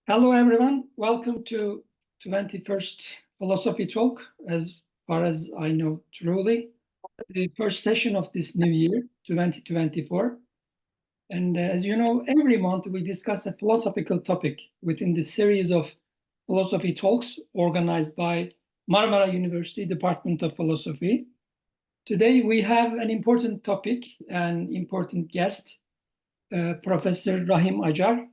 Hello, everyone. Welcome to 21st Philosophy Talk, as far as I know truly, the first session of this new year, 2024. And as you know, every month we discuss a philosophical topic within the series of philosophy talks organized by Marmara University Department of Philosophy. Today we have an important topic, an important guest, Professor Rahim Acar.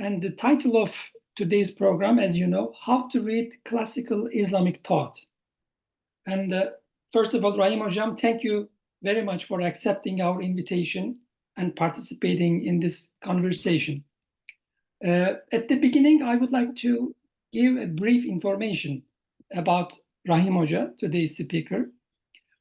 And the title of today's program, as you know, How to Read Classical Islamic Thought. And first of all, Rahim Hocam, thank you very much for accepting our invitation and participating in this conversation. At the beginning, I would like to give a brief information about Rahim Hoca, today's speaker.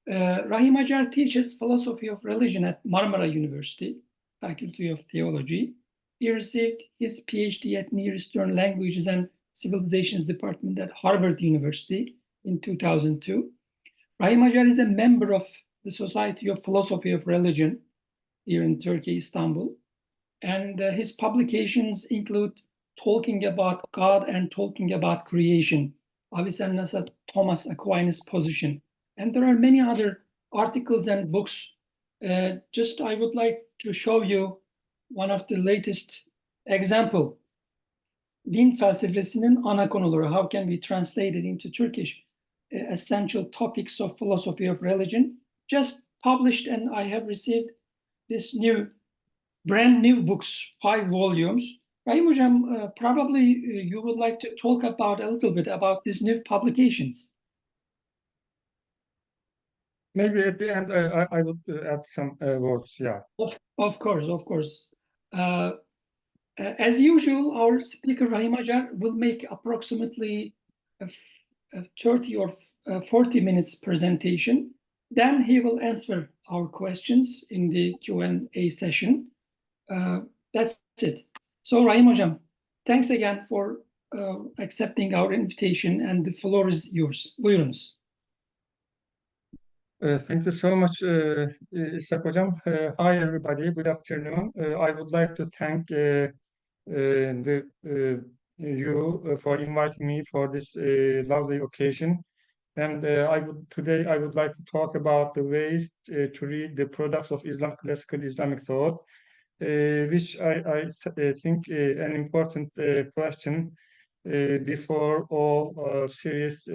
Rahim Acar teaches philosophy of religion at Marmara University, Faculty of Theology. He received his PhD at Near Eastern Languages and Civilizations Department at Harvard University in 2002. Rahim Acar is a member of the Society of Philosophy of Religion here in Turkey, Istanbul. And his publications include Talking About God and Talking About Creation, Avicenna's Thomas Aquinas' Position. And there are many other articles and books. I would like to show you one of the latest example. Din felsefesinin ana konuları, how can we translate it into Turkish? Essential topics of philosophy of religion, just published, and I have received this brand new books, 5 volumes. Rahim Hocam, probably you would like to talk about a little bit about these new publications. Maybe at the end, I would add some words, yeah. Of course. As usual, our speaker, Rahim Acar, will make approximately a 30 or 40 minutes presentation. Then he will answer our questions in the Q&A session. That's it. So Rahim Hocam, thanks again for accepting our invitation, and the floor is yours. Buyurunuz. Thank you so much, İshak Hocam. Hi, everybody. Good afternoon. I would like to thank you for inviting me for this lovely occasion. And today I would like to talk about the ways to read the products of classical Islamic thought, which I think an important question before all serious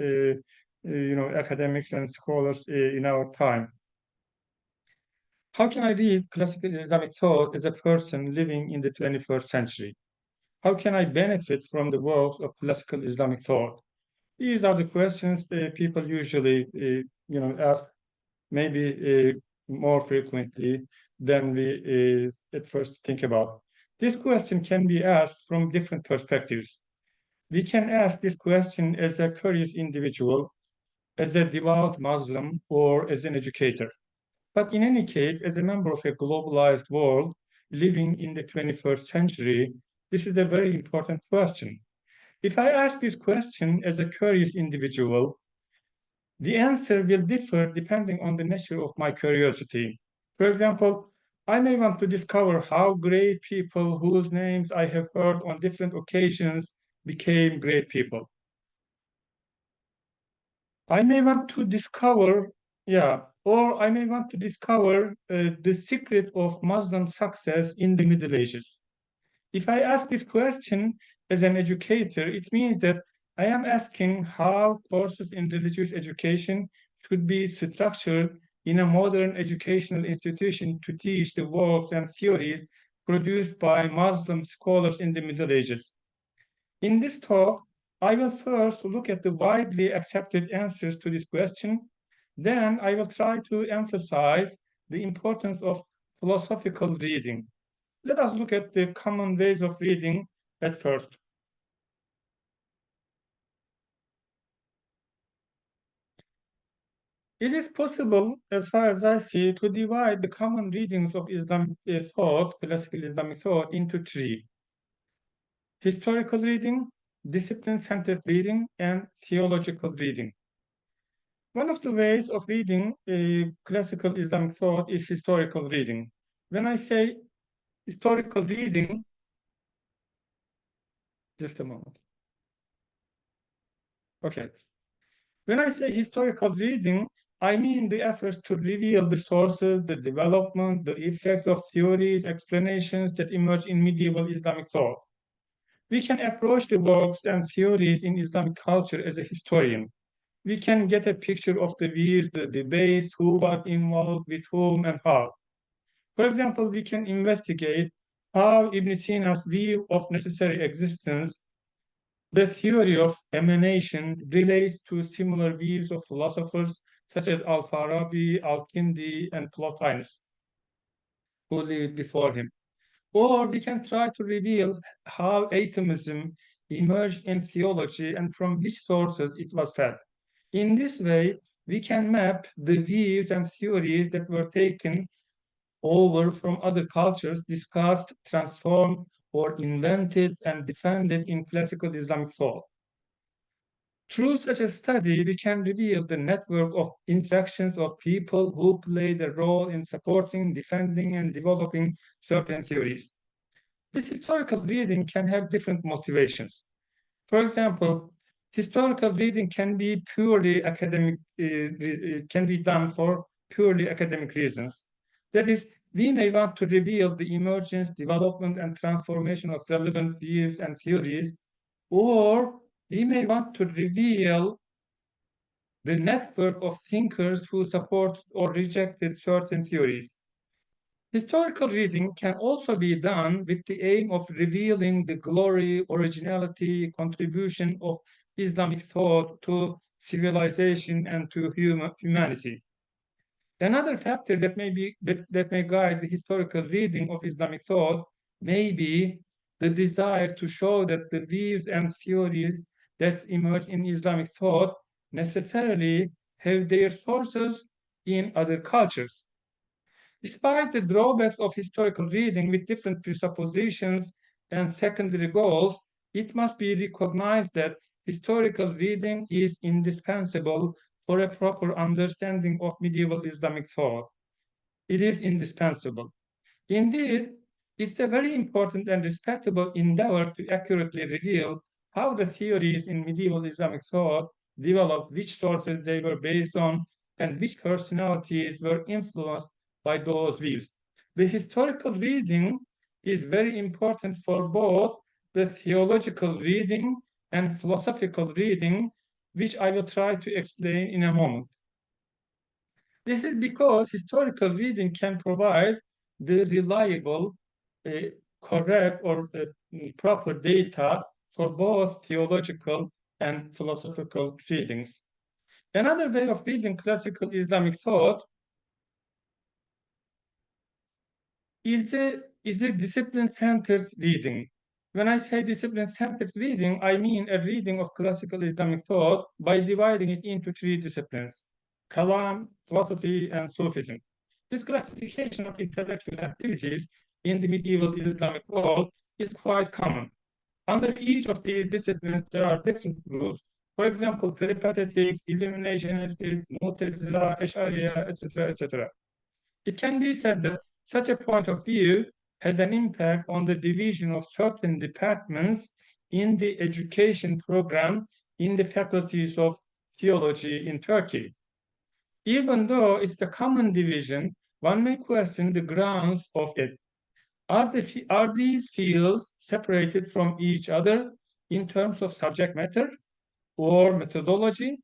academics and scholars in our time. How can I read classical Islamic thought as a person living in the 21st century? How can I benefit from the works of classical Islamic thought? These are the questions people usually ask, maybe more frequently than we at first think about. This question can be asked from different perspectives. We can ask this question as a curious individual, as a devout Muslim, or as an educator. But in any case, as a member of a globalized world living in the 21st century, this is a very important question. If I ask this question as a curious individual, the answer will differ depending on the nature of my curiosity. For example, I may want to discover how great people whose names I have heard on different occasions became great people. I may want to discover, or I may want to discover the secret of Muslim success in the Middle Ages. If I ask this question as an educator, it means that I am asking how courses in religious education should be structured in a modern educational institution to teach the works and theories produced by Muslim scholars in the Middle Ages. In this talk, I will first look at the widely accepted answers to this question. Then I will try to emphasize the importance of philosophical reading. Let us look at the common ways of reading at first. It is possible, as far as I see, to divide the common readings of Islamic thought, classical Islamic thought, into 3. Historical reading, discipline-centered reading, and theological reading. One of the ways of reading classical Islamic thought is historical reading. When I say historical reading, Just a moment. Okay. When I say historical reading, I mean the efforts to reveal the sources, the development, the effects of theories, explanations that emerge in medieval Islamic thought. We can approach the works and theories in Islamic culture as a historian. We can get a picture of the views, the debates, who was involved with whom and how. For example, we can investigate how Ibn Sina's view of necessary existence, the theory of emanation, relates to similar views of philosophers such as Al-Farabi, Al-Kindi, and Plotinus, who lived before him. Or we can try to reveal how atomism emerged in theology and from which sources it was fed. In this way, we can map the views and theories that were taken over from other cultures, discussed, transformed, or invented and defended in classical Islamic thought. Through such a study, we can reveal the network of interactions of people who played a role in supporting, defending, and developing certain theories. This historical reading can have different motivations. For example, historical reading can be purely academic, can be done for purely academic reasons. That is, we may want to reveal the emergence, development, and transformation of relevant views and theories, or we may want to reveal the network of thinkers who support or rejected certain theories. Historical reading can also be done with the aim of revealing the glory, originality, contribution of Islamic thought to civilization and to humanity. Another factor that may guide the historical reading of Islamic thought may be the desire to show that the views and theories that emerge in Islamic thought necessarily have their sources in other cultures. Despite the drawbacks of historical reading with different presuppositions and secondary goals, it must be recognized that historical reading is indispensable for a proper understanding of medieval Islamic thought. It is indispensable. Indeed, it's a very important and respectable endeavor to accurately reveal how the theories in medieval Islamic thought developed, which sources they were based on, and which personalities were influenced by those views. The historical reading is very important for both the theological reading and philosophical reading, which I will try to explain in a moment. This is because historical reading can provide the reliable, correct, or proper data for both theological and philosophical readings. Another way of reading classical Islamic thought is a discipline-centered reading. When I say discipline-centered reading, I mean a reading of classical Islamic thought by dividing it into three disciplines: Kalam, philosophy, and Sufism. This classification of intellectual activities in the medieval Islamic world is quite common. Under each of these disciplines, there are different groups. For example, peripatetics, illuminationists, Mu'tazila, Ash'ariya, etc., etc. It can be said that such a point of view had an impact on the division of certain departments in the education program in the faculties of theology in Turkey. Even though it's a common division, one may question the grounds of it. Are these fields separated from each other in terms of subject matter or methodology,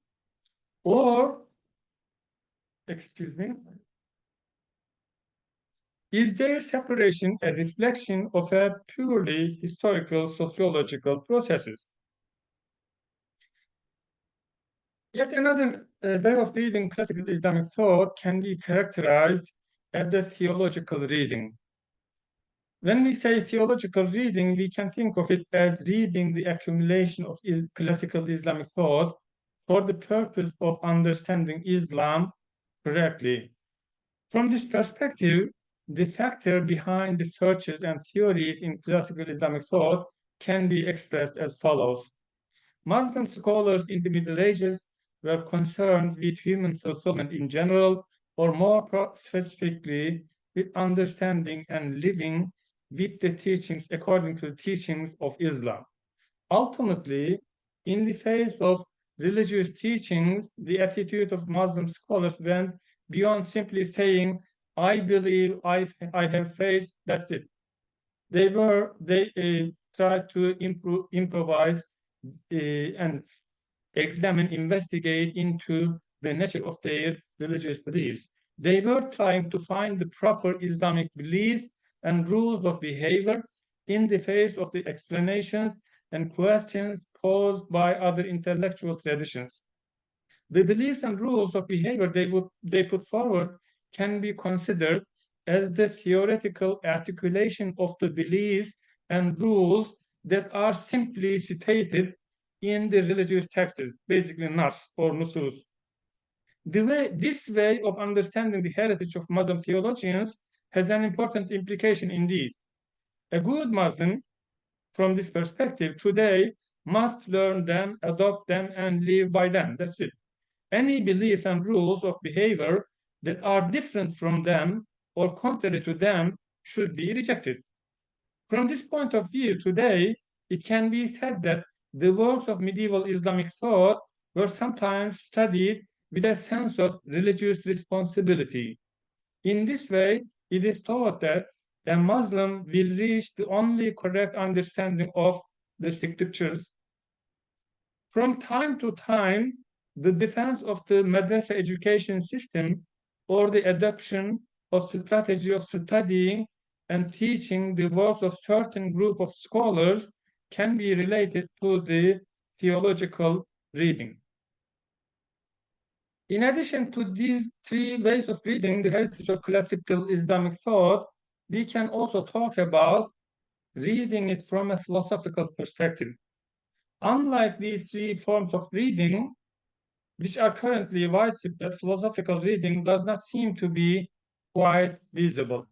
or, excuse me, is their separation a reflection of a purely historical sociological processes? Yet another way of reading classical Islamic thought can be characterized as the theological reading. When we say theological reading, we can think of it as reading the accumulation of classical Islamic thought for the purpose of understanding Islam correctly. From this perspective, the factor behind the searches and theories in classical Islamic thought can be expressed as follows. Muslim scholars in the Middle Ages were concerned with human fulfillment in general, or more specifically, with understanding and living with the teachings according to the teachings of Islam. Ultimately, in the face of religious teachings, the attitude of Muslim scholars went beyond simply saying, I believe, I have faith, that's it. They tried to improvise and examine, investigate into the nature of their religious beliefs. They were trying to find the proper Islamic beliefs and rules of behavior in the face of the explanations and questions posed by other intellectual traditions. The beliefs and rules of behavior they put forward can be considered as the theoretical articulation of the beliefs and rules that are simply stated in the religious texts, basically nas or nusus. This way of understanding the heritage of Muslim theologians has an important implication indeed. A good Muslim, from this perspective, today must learn them, adopt them, and live by them. That's it. Any beliefs and rules of behavior that are different from them or contrary to them should be rejected. From this point of view, today, it can be said that the works of medieval Islamic thought were sometimes studied with a sense of religious responsibility. In this way, it is thought that a Muslim will reach the only correct understanding of the scriptures. From time to time, the defense of the madrasa education system or the adoption of strategy of studying and teaching the works of certain group of scholars can be related to the theological reading. In addition to these three ways of reading the heritage of classical Islamic thought, we can also talk about reading it from a philosophical perspective. Unlike these three forms of reading, which are currently widespread, philosophical reading does not seem to be quite visible.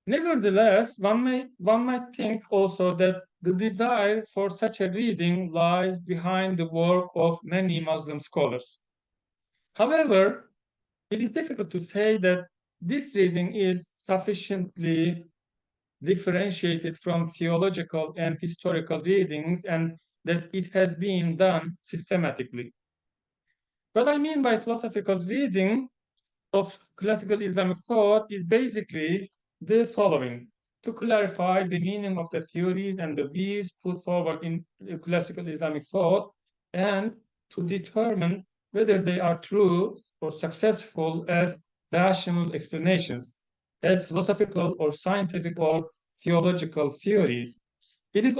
Nevertheless, one might think also that the desire for such a reading lies behind the work of many Muslim scholars. However, it is difficult to say that this reading is sufficiently differentiated from theological and historical readings and that it has been done systematically. What I mean by philosophical reading of classical Islamic thought is basically the following: to clarify the meaning of the theories and the views put forward in classical Islamic thought, and to determine whether they are true or successful as rational explanations, as philosophical or scientific or theological theories. It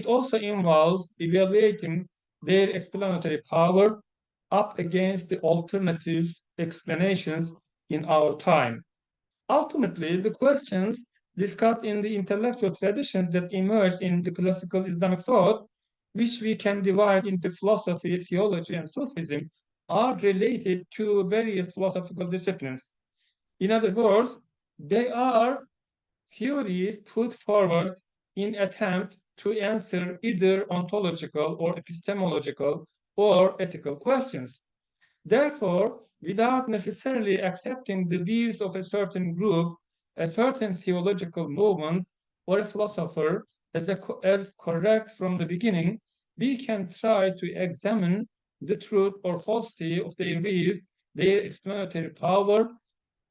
also involves evaluating their explanatory power up against the alternative explanations in our time. Ultimately, the questions discussed in the intellectual traditions that emerged in the classical Islamic thought, which we can divide into philosophy, theology, and Sufism, are related to various philosophical disciplines. In other words, they are theories put forward in attempt to answer either ontological or epistemological or ethical questions. Therefore, without necessarily accepting the views of a certain group, a certain theological movement, or a philosopher as correct from the beginning, we can try to examine the truth or falsity of their views, their explanatory power,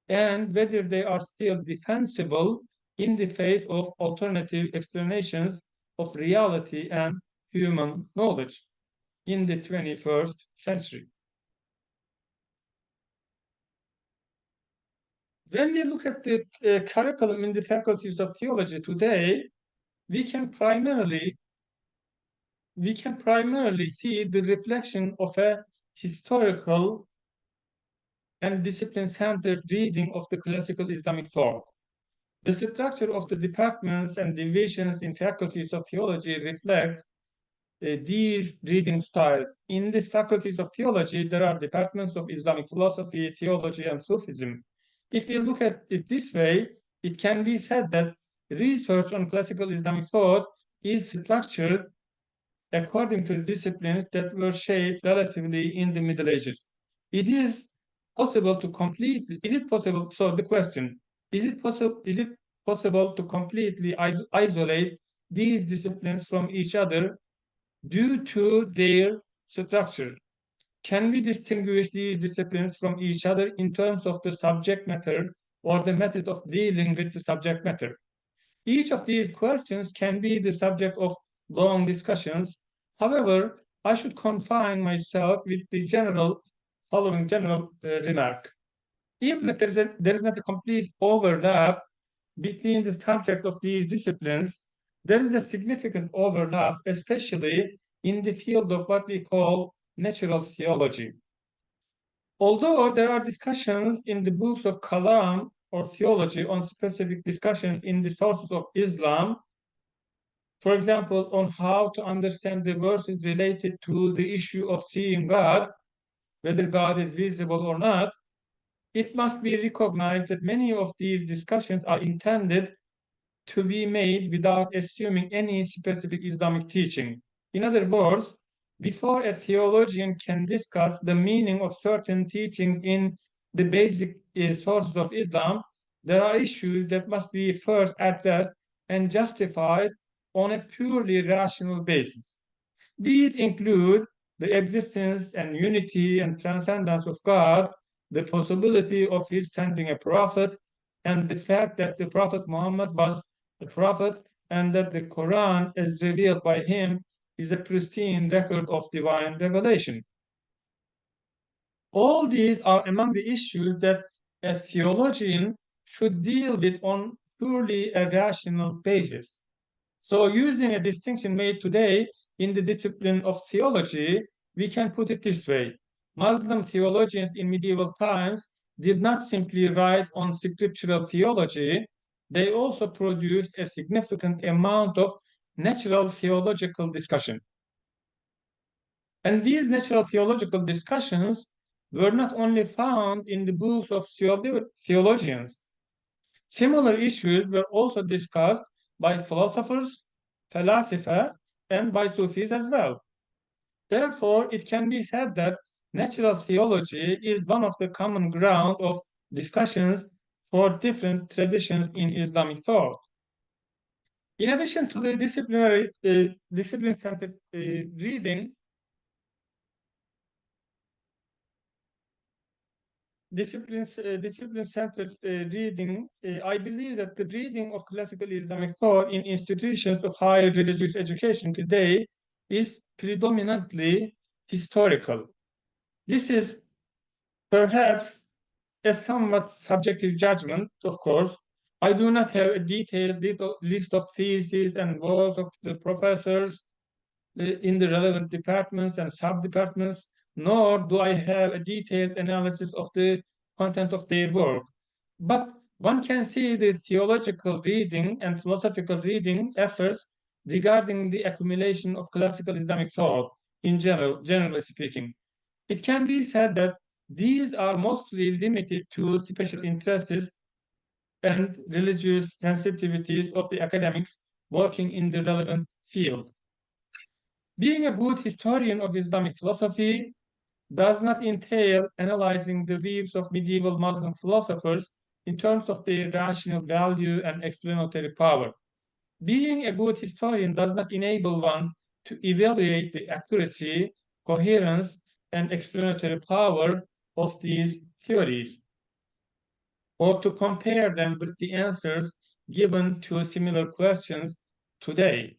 and whether they are still defensible in the face of alternative explanations of reality and human knowledge in the 21st century. When we look at the curriculum in the faculties of theology today, we can primarily see the reflection of a historical and discipline-centered reading of the classical Islamic thought. The structure of the departments and divisions in faculties of theology reflect these reading styles. In these faculties of theology, there are departments of Islamic philosophy, theology, and Sufism. If you look at it this way, it can be said that research on classical Islamic thought is structured according to disciplines that were shaped relatively in the Middle Ages. It is possible to complete, is it possible, so the question, is it possible to completely isolate these disciplines from each other due to their structure. Can we distinguish these disciplines from each other in terms of the subject matter or the method of dealing with the subject matter? Each of these questions can be the subject of long discussions. However, I should confine myself with the following general remark. Even if there is not a complete overlap between the subject of these disciplines, there is a significant overlap, especially in the field of what we call natural theology. Although there are discussions in the books of Kalam or theology on specific discussions in the sources of Islam, for example, on how to understand the verses related to the issue of seeing God, whether God is visible or not, it must be recognized that many of these discussions are intended to be made without assuming any specific Islamic teaching. In other words, before a theologian can discuss the meaning of certain teachings in the basic sources of Islam, there are issues that must be first addressed and justified on a purely rational basis. These include the existence and unity and transcendence of God, the possibility of his sending a prophet, and the fact that the Prophet Muhammad was a prophet and that the Quran, as revealed by him, is a pristine record of divine revelation. All these are among the issues that a theologian should deal with on purely a rational basis. So using a distinction made today in the discipline of theology, we can put it this way. Muslim theologians in medieval times did not simply write on scriptural theology, they also produced a significant amount of natural theological discussion. And these natural theological discussions were not only found in the books of theologians. Similar issues were also discussed by philosophers, falasifa, and by Sufis as well. Therefore, it can be said that natural theology is one of the common ground of discussions for different traditions in Islamic thought. In addition to the discipline-centered reading, discipline-centered reading, I believe that the reading of classical Islamic thought in institutions of higher religious education today is predominantly historical. This is perhaps a somewhat subjective judgment, of course. I do not have a detailed list of theses and works of the professors in the relevant departments and sub-departments, nor do I have a detailed analysis of the content of their work. But one can see the theological reading and philosophical reading efforts regarding the accumulation of classical Islamic thought in generally speaking. It can be said that these are mostly limited to special interests and religious sensitivities of the academics working in the relevant field. Being a good historian of Islamic philosophy does not entail analyzing the views of medieval Muslim philosophers in terms of their rational value and explanatory power. Being a good historian does not enable one to evaluate the accuracy, coherence, and explanatory power of these theories, or to compare them with the answers given to similar questions today.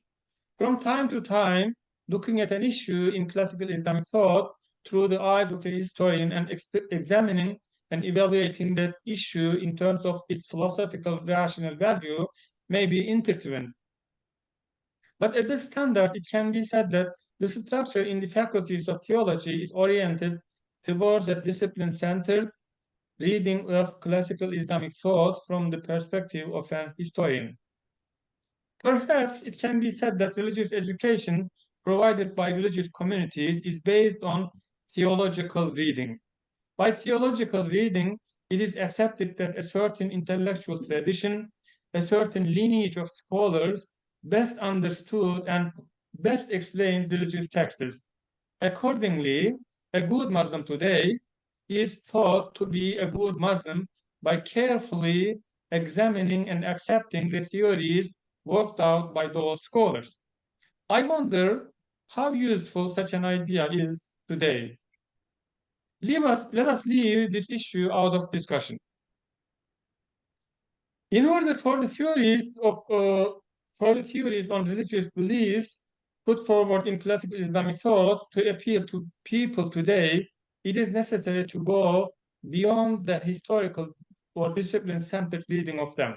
From time to time, looking at an issue in classical Islamic thought through the eyes of a historian and examining and evaluating that issue in terms of its philosophical rational value may be intertwined. But as a standard, it can be said that the structure in the faculties of theology is oriented towards a discipline-centered reading of classical Islamic thought from the perspective of an historian. Perhaps it can be said that religious education provided by religious communities is based on theological reading. By theological reading, it is accepted that a certain intellectual tradition, a certain lineage of scholars best understood and best explained religious texts. Accordingly, a good Muslim today is thought to be a good Muslim by carefully examining and accepting the theories worked out by those scholars. I wonder how useful such an idea is today. Let us leave this issue out of discussion. In order for the theories on religious beliefs put forward in classical Islamic thought to appeal to people today, it is necessary to go beyond the historical or discipline-centered reading of them.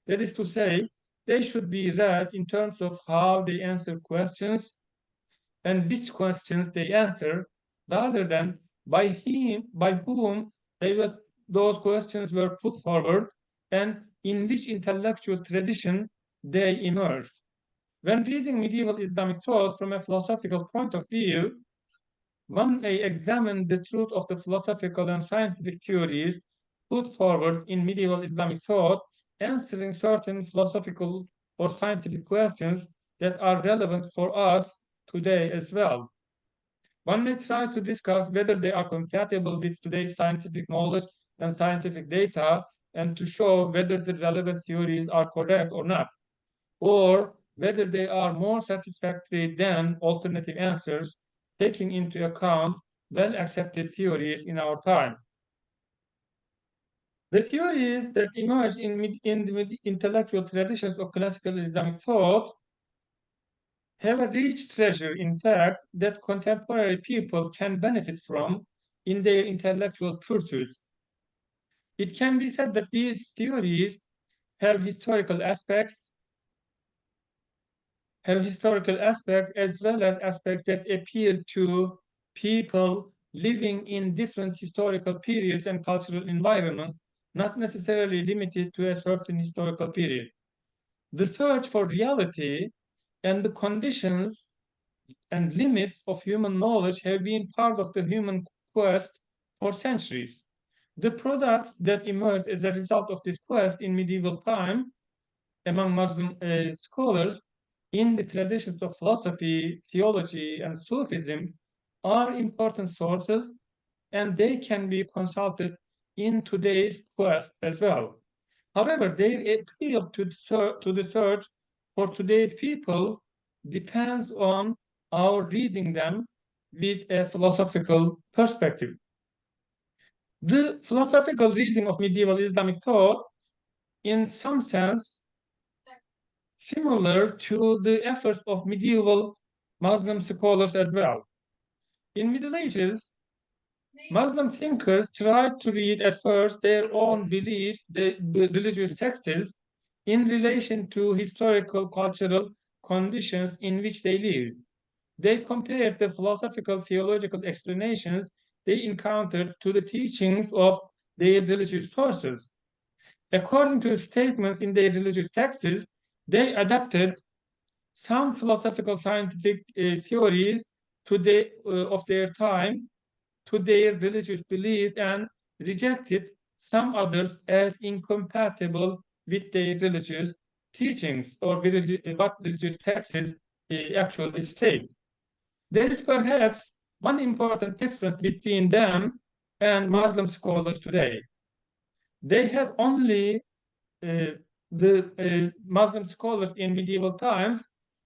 That is to say, they should be read in terms of how they answer questions and which questions they answer, rather than by whom those questions were put forward and in which intellectual tradition they emerged. When reading medieval Islamic thought from a philosophical point of view, one may examine the truth of the philosophical and scientific theories put forward in medieval Islamic thought, answering certain philosophical or scientific questions that are relevant for us today as well. One may try to discuss whether they are compatible with today's scientific knowledge and scientific data, and to show whether the relevant theories are correct or not, or whether they are more satisfactory than alternative answers, taking into account well-accepted theories in our time. The theories that emerge in the intellectual traditions of classical Islamic thought have a rich treasure, in fact, that contemporary people can benefit from in their intellectual pursuits. It can be said that these theories have historical aspects as well as aspects that appeal to people living in different historical periods and cultural environments, not necessarily limited to a certain historical period. The search for reality and the conditions and limits of human knowledge have been part of the human quest for centuries. The products that emerged as a result of this quest in medieval time among Muslim scholars in the traditions of philosophy, theology, and Sufism are important sources, and they can be consulted in today's quest as well. However, their appeal to the search for today's people depends on our reading them with a philosophical perspective. The philosophical reading of medieval Islamic thought, in some sense, similar to the efforts of medieval Muslim scholars as well. In Middle Ages, Muslim thinkers tried to read at first their own beliefs, the religious texts, in relation to historical, cultural conditions in which they lived. They compared the philosophical, theological explanations they encountered to the teachings of their religious sources. According to statements in their religious texts, they adapted some philosophical scientific theories of their time to their religious beliefs and rejected some others as incompatible with their religious teachings or what religious texts actually state. There is perhaps one important difference between them and Muslim scholars today. They have only the Muslim scholars in medieval times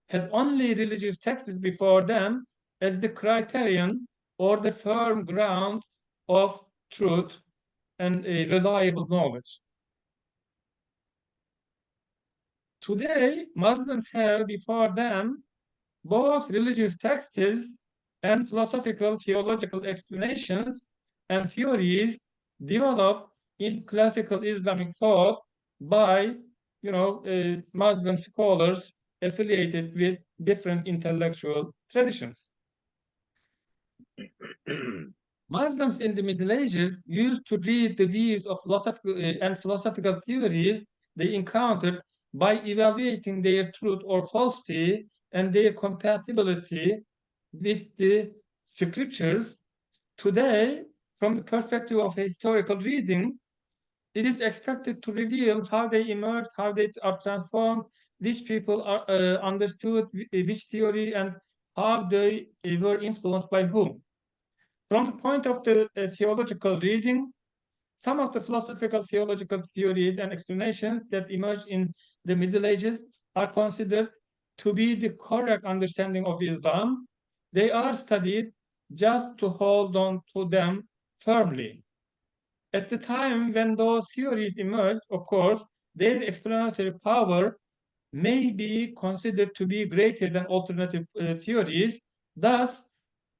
had only religious texts before them as the criterion or the firm ground of truth and reliable knowledge. Today, Muslims have before them both religious texts and philosophical theological explanations and theories developed in classical Islamic thought by Muslim scholars affiliated with different intellectual traditions. Muslims in the Middle Ages used to read the views of philosophical theories they encountered by evaluating their truth or falsity and their compatibility with the scriptures. Today, from the perspective of historical reading, it is expected to reveal how they emerged, how they are transformed, which people are understood which theory, and how they were influenced by whom. From the point of the theological reading, Some of the philosophical theological theories and explanations that emerged in the Middle Ages are considered to be the correct understanding of Islam. They are studied just to hold on to them firmly. At the time when those theories emerged, of course, their explanatory power may be considered to be greater than alternative theories. Thus,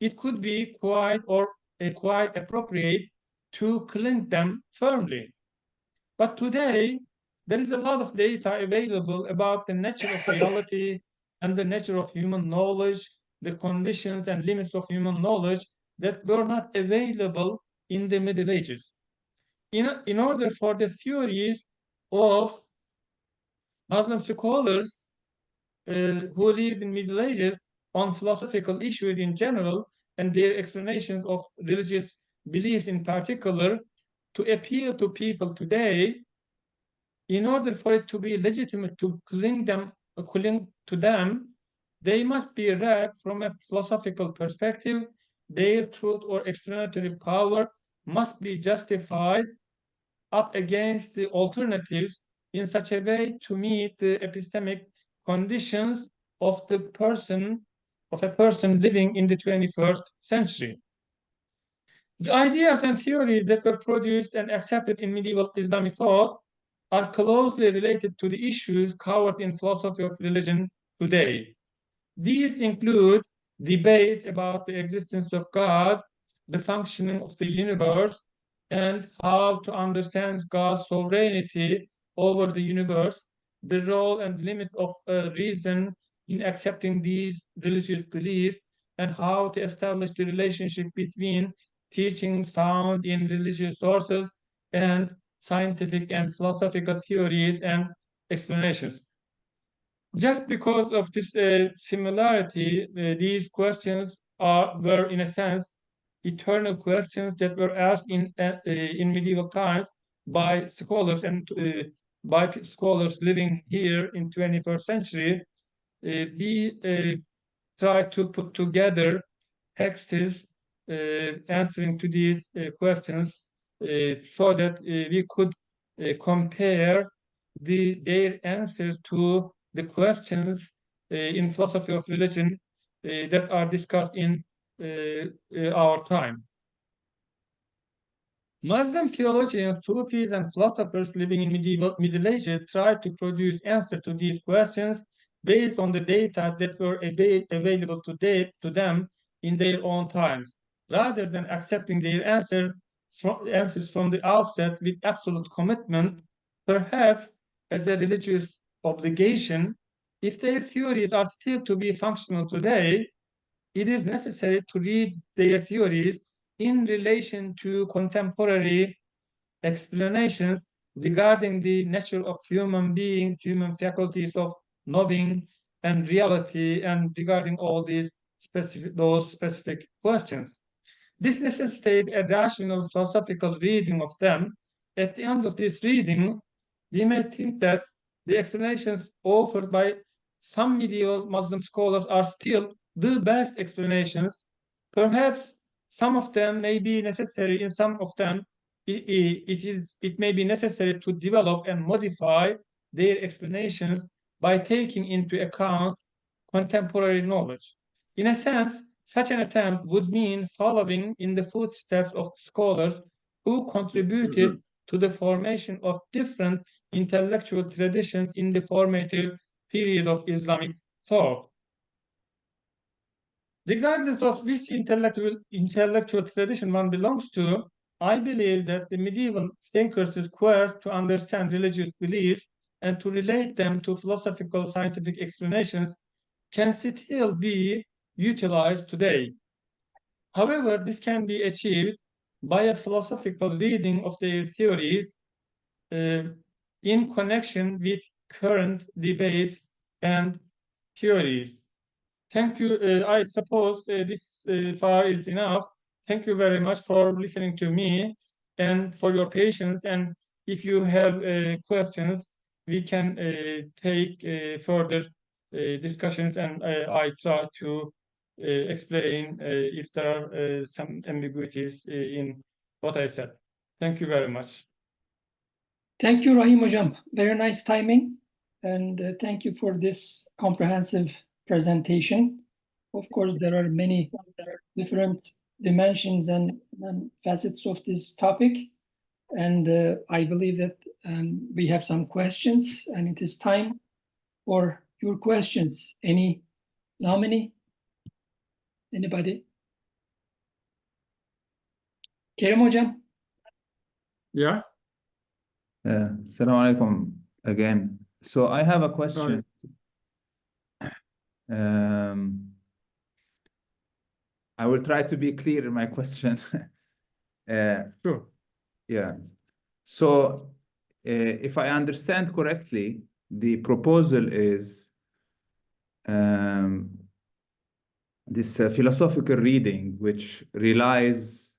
it could be quite appropriate to cling them firmly. But today, there is a lot of data available about the nature of reality and the nature of human knowledge, the conditions and limits of human knowledge that were not available in the Middle Ages. In order for the theories of Muslim scholars who lived in Middle Ages on philosophical issues in general and their explanations of religious beliefs in particular to appeal to people today, in order for it to be legitimate to cling to them, they must be read from a philosophical perspective. Their truth or explanatory power must be justified up against the alternatives in such a way to meet the epistemic conditions of a person living in the 21st century. The ideas and theories that were produced and accepted in medieval Islamic thought are closely related to the issues covered in philosophy of religion today. These include debates about the existence of God, the functioning of the universe, and how to understand God's sovereignty over the universe, the role and limits of reason in accepting these religious beliefs, and how to establish the relationship between teachings found in religious sources and scientific and philosophical theories and explanations. Just because of this similarity, these questions were, in a sense, eternal questions that were asked in medieval times by scholars and by scholars living here in 21st century. We try to put together texts answering to these questions so that we could compare their answers to the questions in philosophy of religion that are discussed in our time. Muslim theologians, Sufis, and philosophers living in Middle Ages tried to produce answers to these questions based on the data that were available to them in their own times, rather than accepting their answers from the outset with absolute commitment, perhaps as a religious obligation. If their theories are still to be functional today, it is necessary to read their theories in relation to contemporary explanations regarding the nature of human beings, human faculties of knowing and reality, and regarding all those specific questions. This necessitates a rational philosophical reading of them. At the end of this reading, we may think that the explanations offered by some medieval Muslim scholars are still the best explanations. Perhaps some of them may be necessary. In some of them, it may be necessary to develop and modify their explanations by taking into account contemporary knowledge. In a sense, such an attempt would mean following in the footsteps of scholars who contributed to the formation of different intellectual traditions in the formative period of Islamic thought. Regardless of which intellectual tradition one belongs to, I believe that the medieval thinkers' quest to understand religious beliefs and to relate them to philosophical scientific explanations can still be utilized today. However, this can be achieved by a philosophical reading of their theories in connection with current debates and theories. Thank you. I suppose this far is enough. Thank you very much for listening to me and for your patience. And if you have questions, we can take further discussions, and I try to explain if there are some ambiguities in what I said. Thank you very much. Thank you, Rahim Hocam. Very nice timing. And thank you for this comprehensive presentation. Of course, there are many different dimensions and facets of this topic. And I believe that we have some questions, and it is time for your questions. Any nominee? Anybody? Kerim Hocam? Yeah. Assalamu alaikum again. So I have a question. I will try to be clear in my question. Sure. Yeah. So if I understand correctly, the proposal is this philosophical reading, which relies,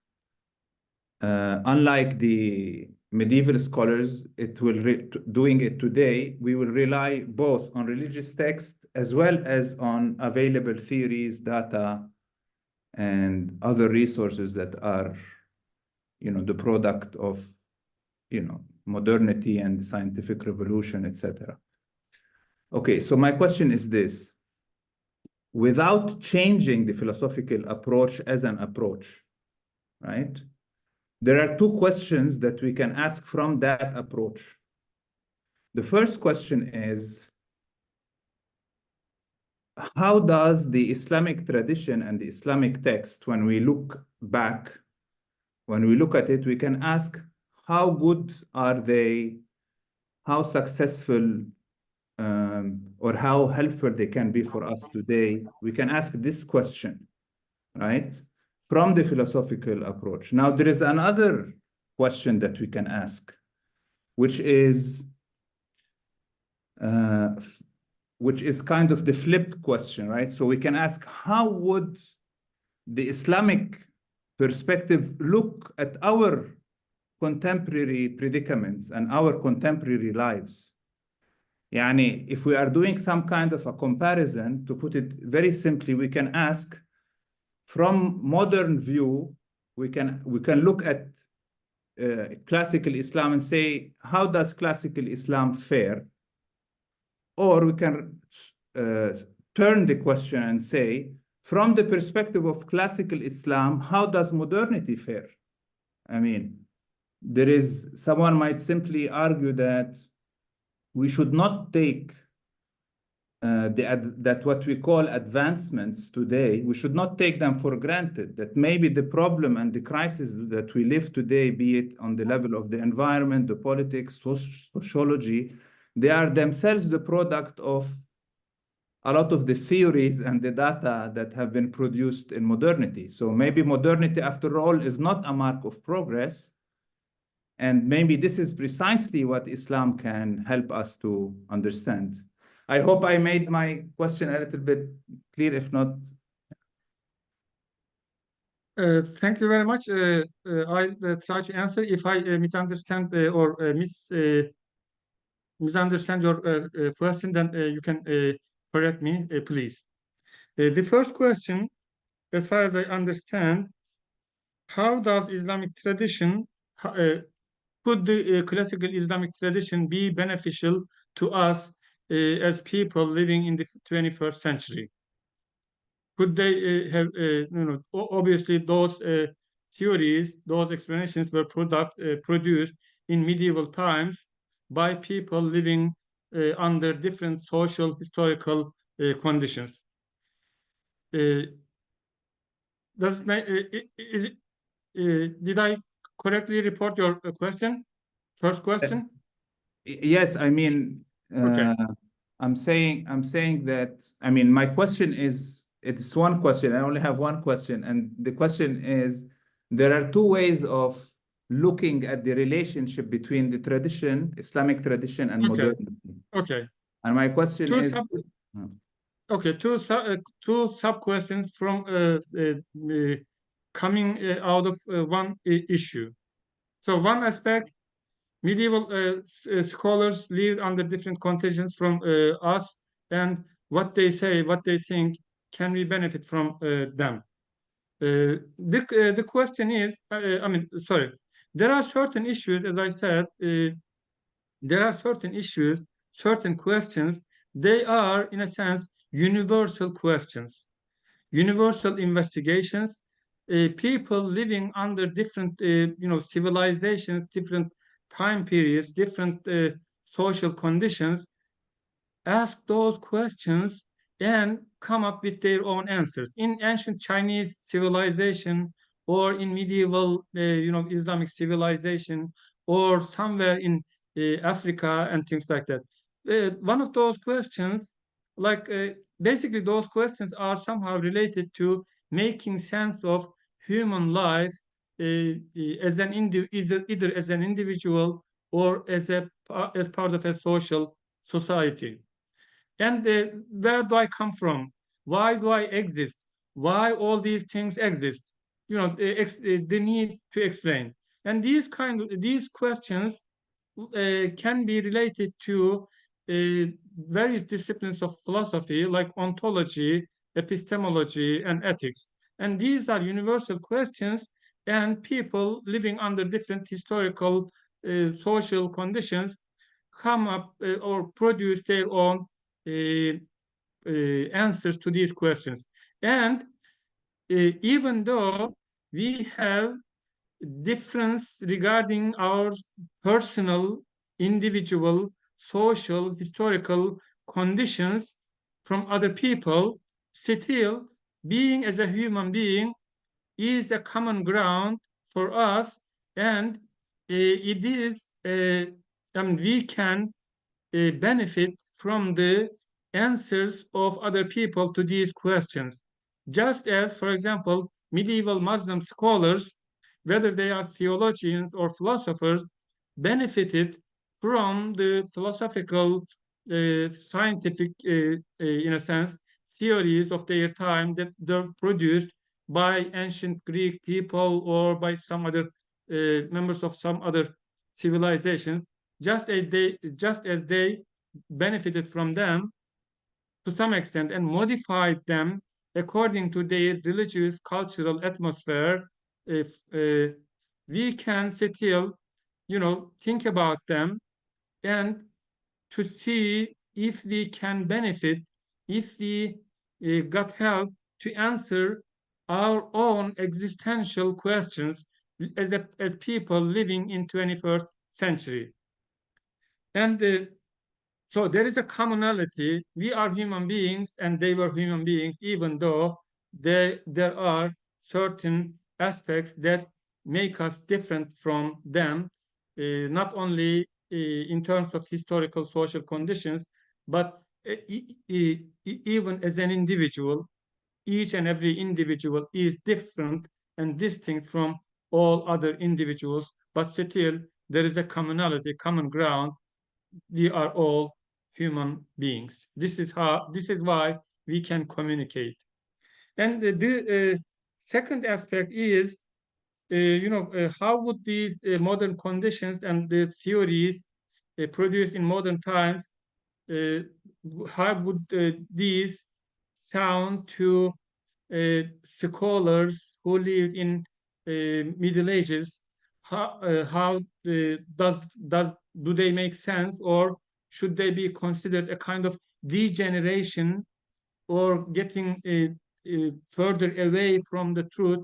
unlike the medieval scholars, it will doing it today, we will rely both on religious text as well as on available theories, data, and other resources that are, the product of, modernity and the scientific revolution, etc. Okay, so my question is this. Without changing the philosophical approach as an approach, right? There are two questions that we can ask from that approach. The first question is, how does the Islamic tradition and the Islamic text, when we look back, when we look at it, we can ask, how good are they, how successful, or how helpful they can be for us today? We can ask this question, right? From the philosophical approach. Now, there is another question that we can ask, which is kind of the flipped question, right? So we can ask, how would the Islamic perspective look at our contemporary predicaments and our contemporary lives? Yani, if we are doing some kind of a comparison, to put it very simply, we can ask, from modern view, we can look at classical Islam and say, how does classical Islam fare? Or we can turn the question and say, from the perspective of classical Islam, how does modernity fare? I mean, someone might simply argue that we should not take that what we call advancements today, we should not take them for granted, that maybe the problem and the crisis that we live today, be it on the level of the environment, the politics, sociology, they are themselves the product of a lot of the theories and the data that have been produced in modernity. So maybe modernity, after all, is not a mark of progress. And maybe this is precisely what Islam can help us to understand. I hope I made my question a little bit clear. If not, Thank you very much. I try to answer. If I misunderstand or misunderstand your question, then you can correct me, please. The first question, as far as I understand, how does Islamic tradition, could the classical Islamic tradition be beneficial to us as people living in the 21st century? Could they have, obviously those theories, those explanations were produced in medieval times by people living under different social, historical conditions. Did I correctly report your question? First question? yes, I mean, Okay. I'm saying that, I mean, my question is, it's one question. I only have one question. And the question is, there are two ways of looking at the relationship between the tradition, Islamic tradition, and modernity. Okay. And my question is... Okay, two sub-questions from coming out of one issue. So one aspect, medieval scholars lived under different conditions from us, and what they say, what they think, can we benefit from them? The question is, There are certain issues, as I said, there are certain issues, certain questions, they are, in a sense, universal questions, universal investigations. People living under different, civilizations, different time periods, different social conditions, ask those questions and come up with their own answers. In ancient Chinese civilization, or in medieval, Islamic civilization, or somewhere in Africa and things like that. One of those questions, basically those questions are somehow related to making sense of human life as either as an individual or as part of a social society. And where do I come from? Why do I exist? Why all these things exist? The need to explain. And these questions can be related to various disciplines of philosophy, like ontology, epistemology, and ethics. And these are universal questions, and people living under different historical, social conditions come up or produce their own answers to these questions. And even though we have difference regarding our personal, individual, social, historical conditions from other people, still being as a human being is a common ground for us, and it is, we can benefit from the answers of other people to these questions. Just as, for example, medieval Muslim scholars, whether they are theologians or philosophers, benefited from the philosophical, scientific, in a sense, theories of their time that were produced by ancient Greek people or by some other members of some other civilizations, just as they benefited from them to some extent and modified them according to their religious, cultural atmosphere. If we can still, think about them and to see if we can benefit, if we got help to answer our own existential questions as people living in 21st century. And so there is a commonality. We are human beings and they were human beings, even though there are certain aspects that make us different from them, not only in terms of historical social conditions, but even as an individual, each and every individual is different and distinct from all other individuals, but still there is a commonality, common ground. We are all human beings. This is why we can communicate. And the second aspect is, how would these modern conditions and the theories produced in modern times, how would these sound to scholars who lived in Middle Ages? How do they make sense, or should they be considered a kind of degeneration or getting further away from the truth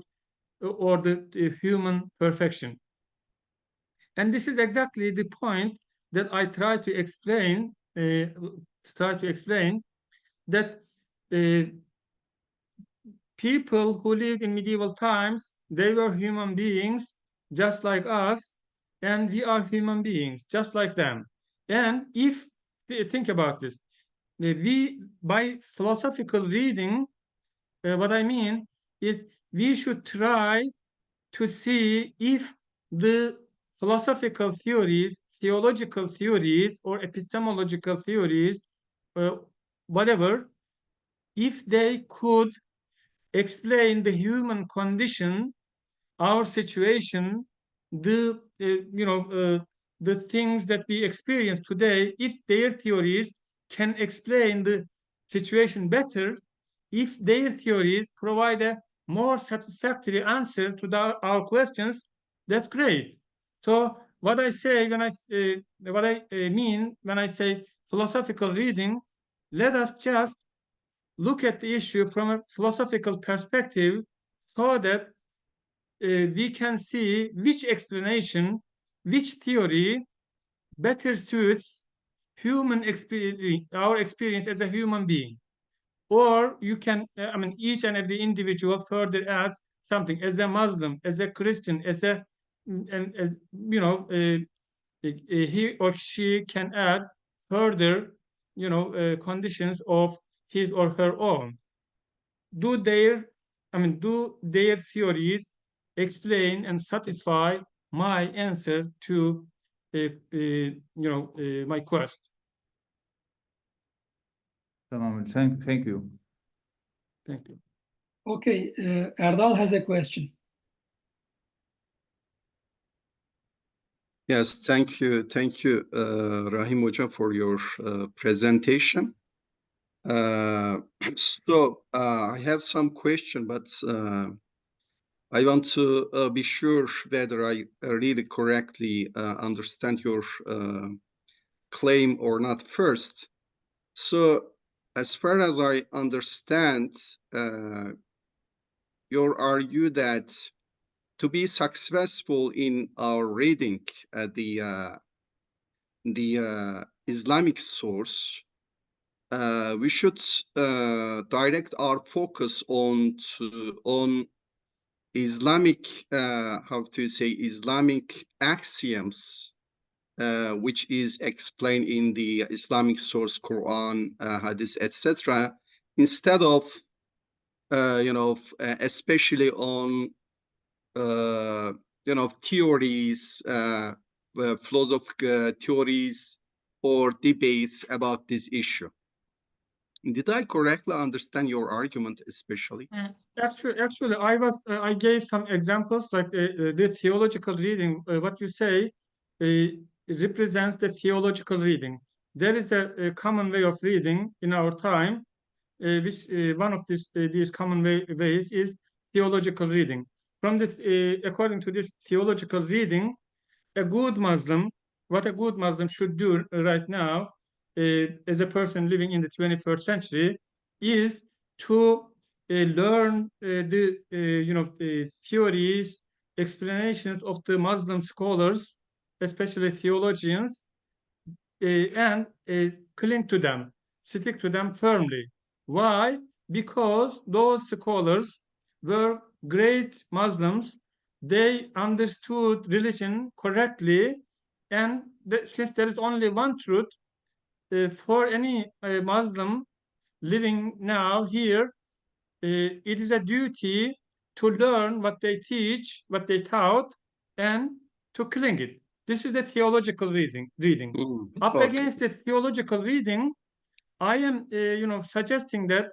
or the human perfection? And this is exactly the point that I try to explain. That people who lived in medieval times, they were human beings just like us, and we are human beings just like them. And if think about this, we, by philosophical reading, what I mean is we should try to see if the philosophical theories, theological theories, or epistemological theories, whatever, if they could explain the human condition, our situation, the the things that we experience today, if their theories can explain the situation better, if their theories provide a more satisfactory answer to our questions, that's great. So what I say when what I mean when I say philosophical reading, let us just look at the issue from a philosophical perspective so that we can see which explanation, which theory better suits human experience, our experience as a human being. Or you can, I mean, each and every individual further add something as a Muslim, as a Christian, as a, you know, he or she can add further, you know, conditions of his or her own. Do their theories explain and satisfy my answer to, my quest? Thank you. Thank you. Okay, Erdal has a question. Yes, thank you, Rahim Acar, for your presentation. So I have some question, but I want to be sure whether I really correctly understand your claim or not first. So as far as I understand, your argue that to be successful in our reading the Islamic source, we should direct our focus on Islamic, Islamic axioms, which is explained in the Islamic source, Quran, Hadith, etc., instead of, especially on, theories, philosophical theories or debates about this issue. Did I correctly understand your argument, especially? Actually, I gave some examples like the theological reading. What you say represents the theological reading. There is a common way of reading in our time, which one of these common ways is theological reading. From this, according to this theological reading, a good Muslim, what a good Muslim should do right now, as a person living in the 21st century, is to learn the theories, explanations of the Muslim scholars, especially theologians, and cling to them, stick to them firmly. Why? Because those scholars were great Muslims. They understood religion correctly, and since there is only one truth, for any Muslim living now here, it is a duty to learn what they teach, what they taught, and to cling it. This is the theological reading. Up Okay. against the theological reading, I am, suggesting that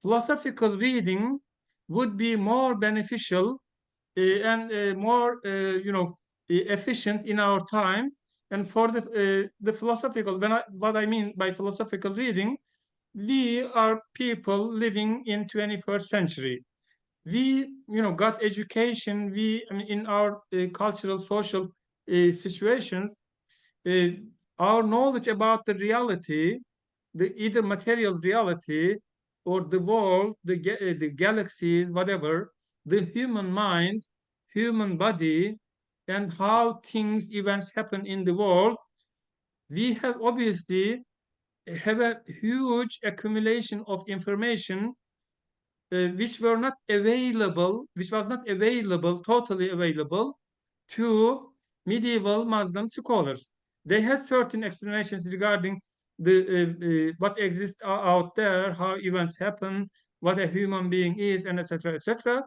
philosophical reading would be more beneficial and more, efficient in our time. And for the philosophical, what I mean by philosophical reading, we are people living in 21st century. We, got education. In our cultural, social situations, our knowledge about the reality, either material reality or the world, the galaxies, whatever, the human mind, human body, and how things, events happen in the world, we have obviously have a huge accumulation of information which was not available, totally available to medieval Muslim scholars. They had certain explanations regarding the what exists out there, how events happen, what a human being is, and etc., etc.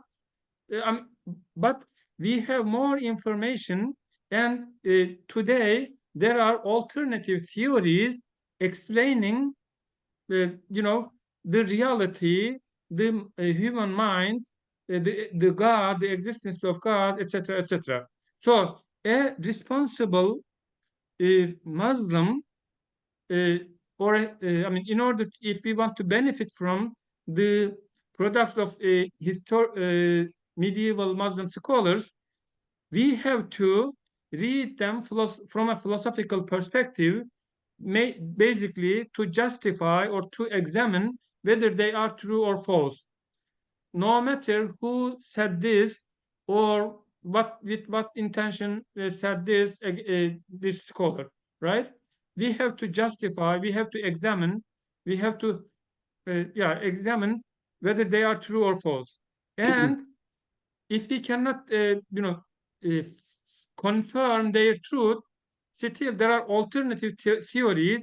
But we have more information, and today there are alternative theories explaining the reality, the human mind, the God, the existence of God, etc., etc. So a responsible Muslim, in order, if we want to benefit from the products of medieval Muslim scholars, we have to read them from a philosophical perspective, basically to justify or to examine whether they are true or false. No matter who said this or with what intention said this scholar, right? We have to justify, we have to examine, we have to examine whether they are true or false. And if we cannot confirm their truth, still there are alternative theories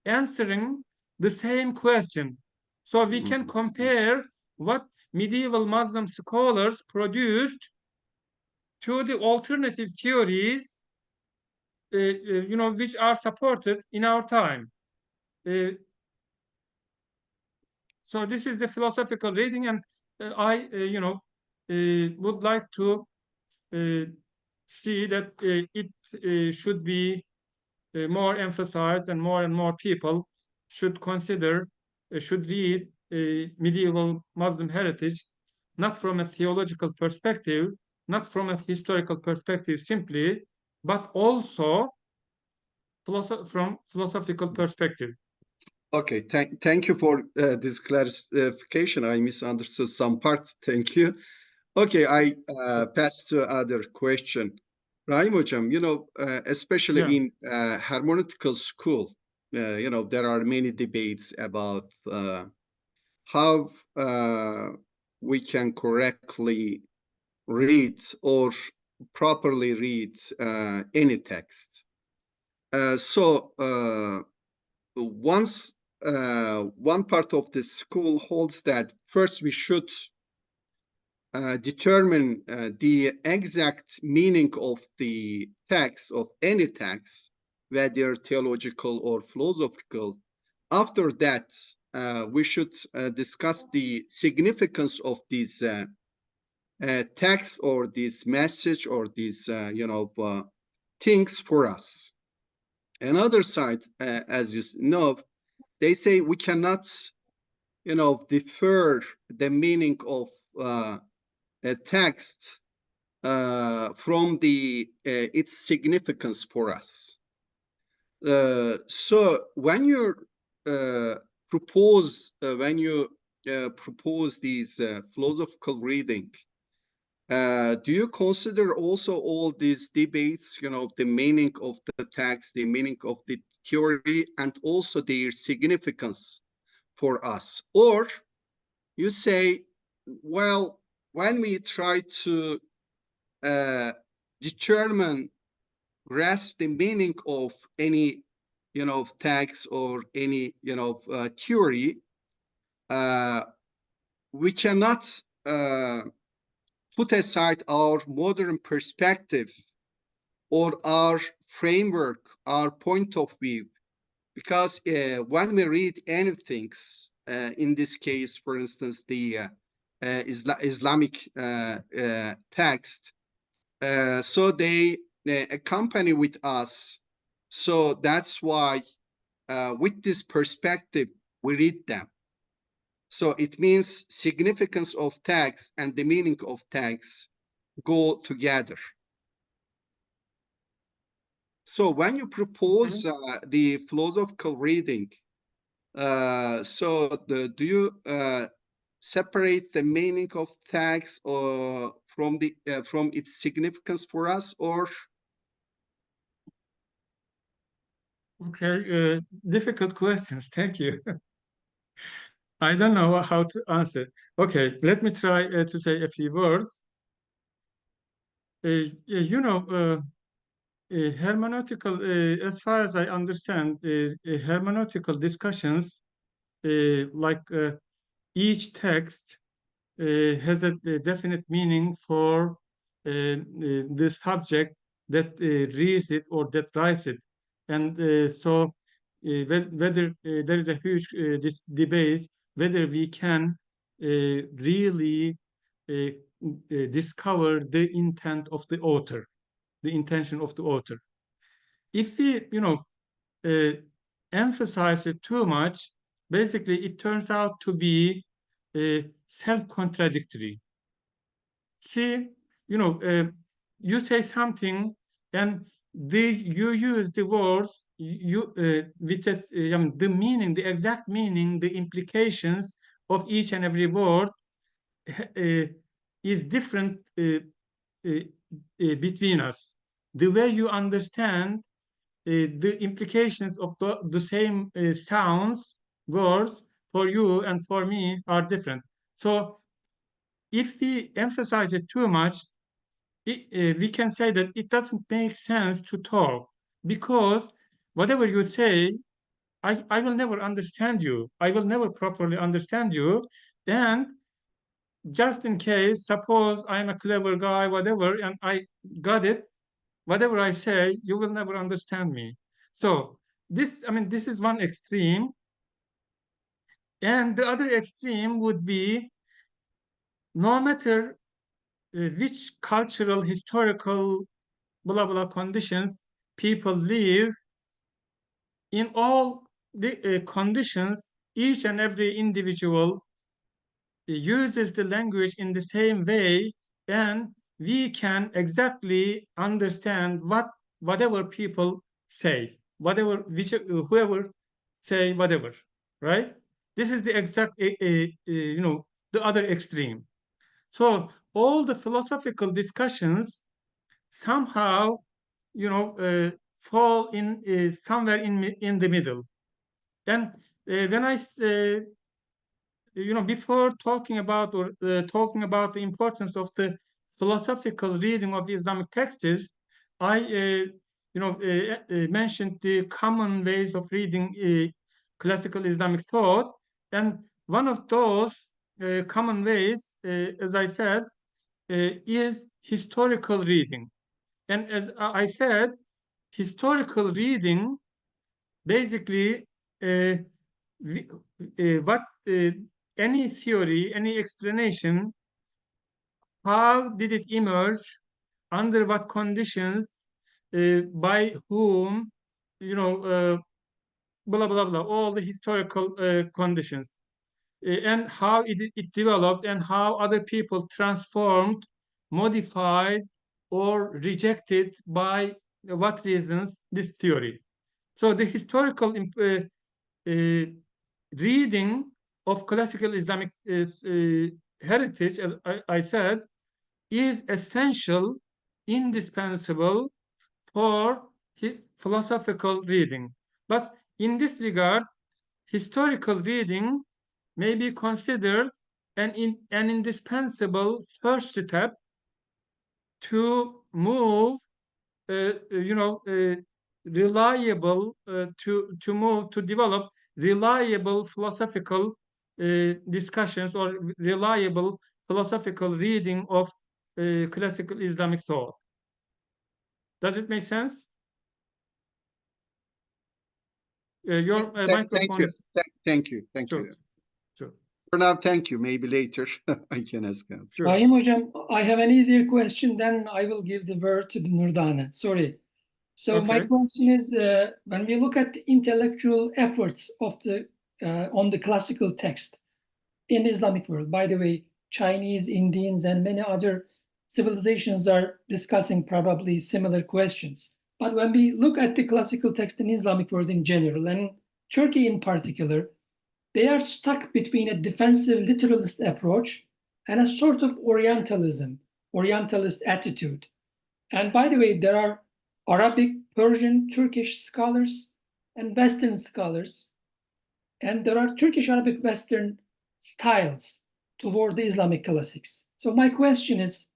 answering the same question. So we can compare what medieval Muslim scholars produced to the alternative theories, which are supported in our time. So this is the philosophical reading, and I, would like to see that it should be more emphasized, and more people should consider, should read medieval Muslim heritage, not from a theological perspective, not from a historical perspective simply, but also from philosophical perspective. Okay, thank you for this clarification. I misunderstood some parts. Thank you. Okay, I pass to other question. Rahim Hocam, especially in hermeneutical school, there are many debates about how we can correctly read or properly read any text. So one part of the school holds that first we should determine the exact meaning of the text, of any text, whether theological or philosophical. After that, we should discuss the significance of these text or this message or these things for us. Another side, as you know, they say we cannot, defer the meaning of a text from its significance for us. So when you propose these philosophical reading, do you consider also all these debates, the meaning of the text, the meaning of the theory, and also their significance for us? Or you say, well, when we try to grasp the meaning of any, text or any, theory, we cannot put aside our modern perspective or our framework, our point of view, because when we read anything, in this case, for instance, the Islamic text, so they accompany with us. So that's why with this perspective, we read them. So it means significance of text and the meaning of text go together. So when you propose the philosophical reading, so do you separate the meaning of text or from its significance for us, or? Okay, difficult questions. Thank you. I don't know how to answer. Okay, let me try to say a few words. Hermeneutical, as far as I understand, hermeneutical discussions, like each text has a definite meaning for the subject that reads it or that writes it. And so whether there is a huge debate whether we can really discover the intent of the author, the intention of the author. If we, emphasize it too much, basically it turns out to be self-contradictory. See, you say something and you use the words with the meaning, the exact meaning, the implications of each and every word is different between us. The way you understand the implications of the same sounds, words for you and for me are different. So if we emphasize it too much, we can say that it doesn't make sense to talk, because whatever you say, I will never understand you. I will never properly understand you. And just in case, suppose I'm a clever guy, whatever, and I got it, whatever I say, you will never understand me. So this is one extreme. And the other extreme would be, no matter which cultural, historical, blah, blah, conditions people live, in all the conditions, each and every individual uses the language in the same way, and we can exactly understand whatever people say, whoever say whatever, right? This is the exact, the other extreme. So all the philosophical discussions somehow, fall in somewhere in the middle. And when I before talking about the importance of the philosophical reading of Islamic texts, I mentioned the common ways of reading classical Islamic thought, and one of those common ways, as I said, is historical reading. And as I said, historical reading basically what any theory, any explanation, how did it emerge, under what conditions, by whom, blah, blah, blah, all the historical conditions, and how it developed, and how other people transformed, modified, or rejected by what reasons this theory. So the historical reading of classical Islamic heritage, as I said, is essential, indispensable for philosophical reading. But in this regard, historical reading may be considered an indispensable first step to move, reliable, to develop reliable philosophical discussions, or reliable philosophical reading of classical Islamic thought. Does it make sense? Your microphone is... Thank you. Sure. For now, thank you. Maybe later I can ask. Sure. Rahim Hocam, I have an easier question, then I will give the word to Nurdane. Sorry. So my Okay. question is, when we look at the intellectual efforts of on the classical text in the Islamic world, by the way, Chinese, Indians, and many other civilizations are discussing probably similar questions. But when we look at the classical text in Islamic world in general, and Turkey in particular, they are stuck between a defensive literalist approach and a sort of Orientalist attitude. And by the way, there are Arabic, Persian, Turkish scholars and Western scholars, and there are Turkish, Arabic, Western styles toward the Islamic classics. So my question is,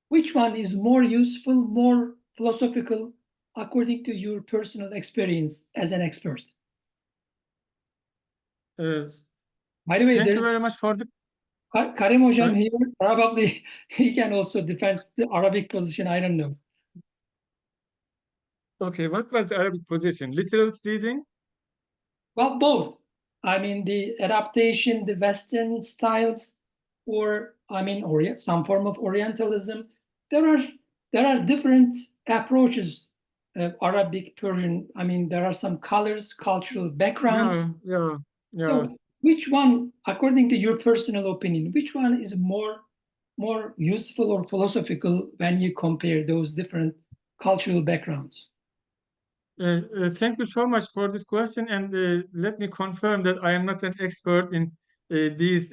which one is more useful, more philosophical, according to your personal experience as an expert? By the way, Thank you very much for the... Karim Hocam here, probably he can also defend the Arabic position, I don't know. Okay, what was the Arabic position? Literal reading? Well, both. I mean, the adaptation, the Western styles, or some form of Orientalism. There are different approaches. Arabic, Persian. I mean, there are some colors, cultural backgrounds. Yeah. So, which one, according to your personal opinion, which one is more useful or philosophical when you compare those different cultural backgrounds? Thank you so much for this question, and let me confirm that I am not an expert in these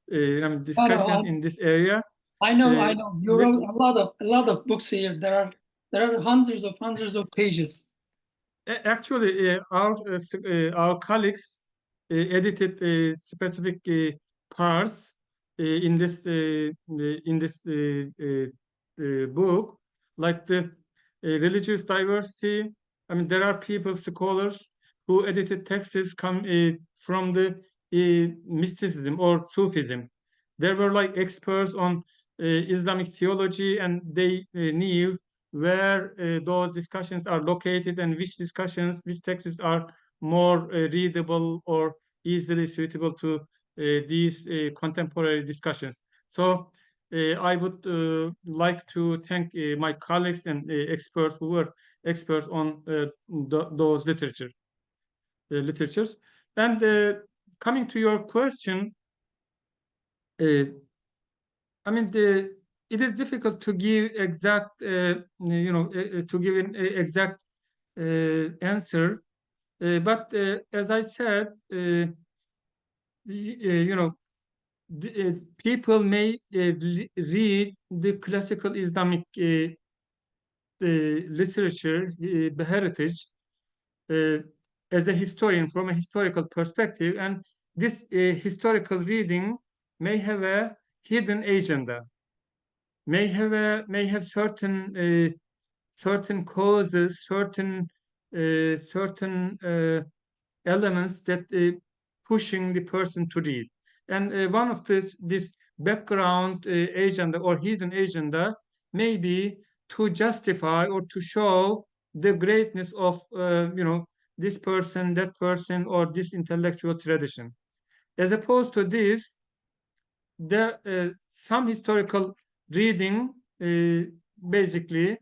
discussions in this area. I know. Uh, You wrote a lot of books here. There are hundreds of pages. Actually, our colleagues edited specific parts in this book, like the religious diversity. I mean, there are people, scholars, who edited texts come from the mysticism or Sufism. There were like experts on Islamic theology, and they knew where those discussions are located and which texts are more readable or easily suitable to these contemporary discussions. So I would like to thank my colleagues and experts who were experts on those literatures. And coming to your question, I mean, it is difficult to give exact, to give an exact answer. But as I said, people may read the classical Islamic literature, the heritage, as a historian from a historical perspective, and this historical reading may have a hidden agenda, may have certain causes, certain elements that pushing the person to read. And one of this background agenda or hidden agenda may be to justify or to show the greatness of this person, that person, or this intellectual tradition. As opposed to this, some historical reading basically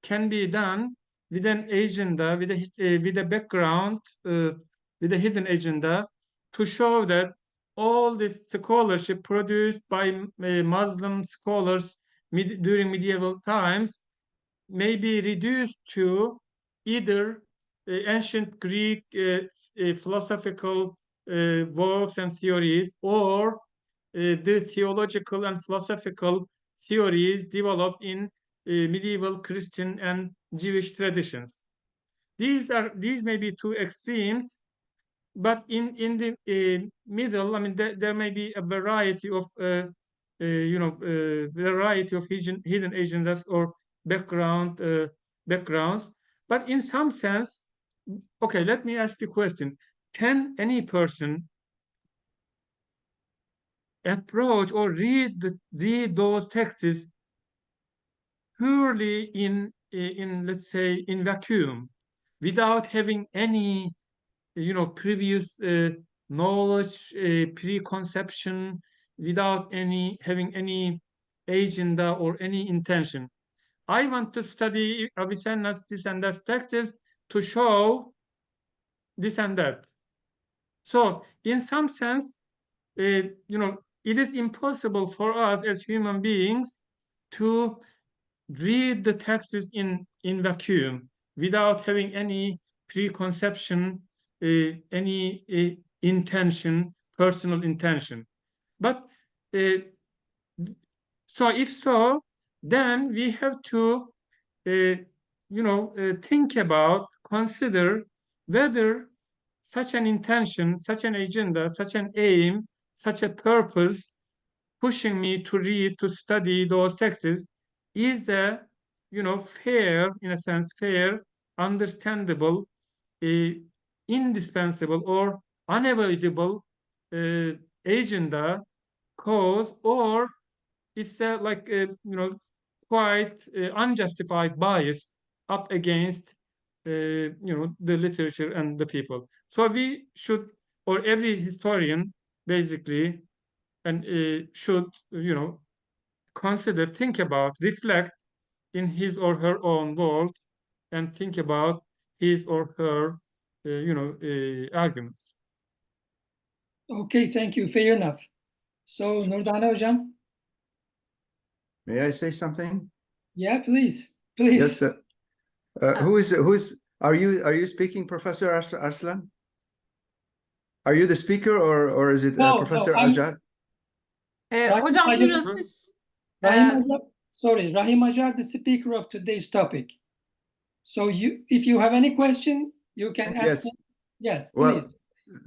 can be done with an agenda, with a background, with a hidden agenda, to show that all this scholarship produced by Muslim scholars during medieval times may be reduced to either ancient Greek philosophical works and theories, or the theological and philosophical theories developed in medieval Christian and Jewish traditions. These may be two extremes, but in the middle, I mean, there may be a variety of hidden agendas or backgrounds. But in some sense, okay, let me ask the question: can any person approach or read those texts purely in let's say in vacuum, without having any previous knowledge, preconception, without having any agenda or any intention? I want to study Avicenna's this and that texts to show this and that. So in some sense, it is impossible for us as human beings to read the texts in vacuum without having any preconception, any intention, personal intention. But so if so, then we have to think about, consider whether such an intention, such an agenda, such an aim, such a purpose pushing me to read, to study those texts is a fair, in a sense, fair, understandable, indispensable or unavoidable agenda, cause, or it's like quite unjustified bias up against the literature and the people. So we should, or every historian basically, and should consider, think about, reflect in his or her own world, and think about his or her arguments. Okay, thank you. Fair enough. So Nurdane Hocam. May I say something? Yeah, please. Please. Yes, sir. Are you speaking, Professor Arslan? Are you the speaker or is it No, Professor I'm- Acar? Hocam Rahim buyurun Acar. siz. Rahim Uh, Acar, sorry, Rahim Acar, the speaker of today's topic. So if you have any question, you can ask Yes. me. Yes, Well, please.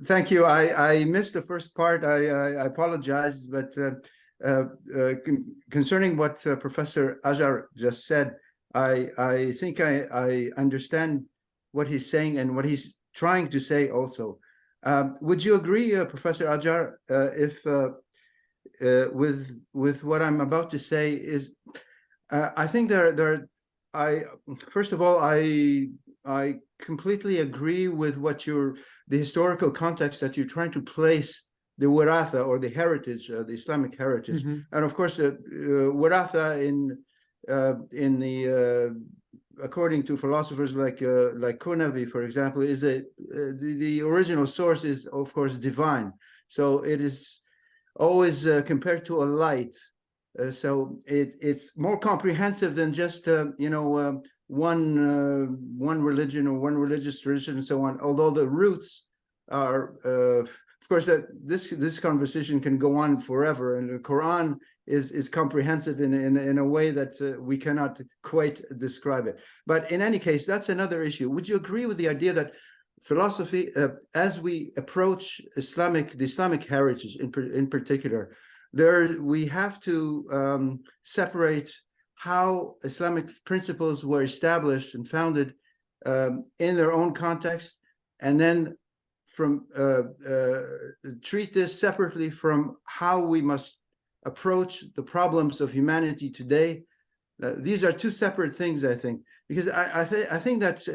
thank you. I missed the first part. I apologize, but concerning what Professor Acar just said, I think I understand what he's saying and what he's trying to say also. Would you agree, Professor Acar, if with what I'm about to say is, I think first of all, I completely agree with what the historical context that you're trying to place the Waratha or the heritage, the Islamic heritage, and of course, Waratha in the according to philosophers like Kunabi, for example, is the original source is of course divine. So it is always compared to a light. So it's more comprehensive than just one religion or one religious tradition and so on. Although the roots are, of course, that this conversation can go on forever, and the Quran is comprehensive in a way that we cannot quite describe it. But in any case, that's another issue. Would you agree with the idea that philosophy, as we approach the Islamic heritage in particular, we have to separate how Islamic principles were established and founded in their own context, and then treat this separately from how we must approach the problems of humanity today. These are two separate things, I think, because I think that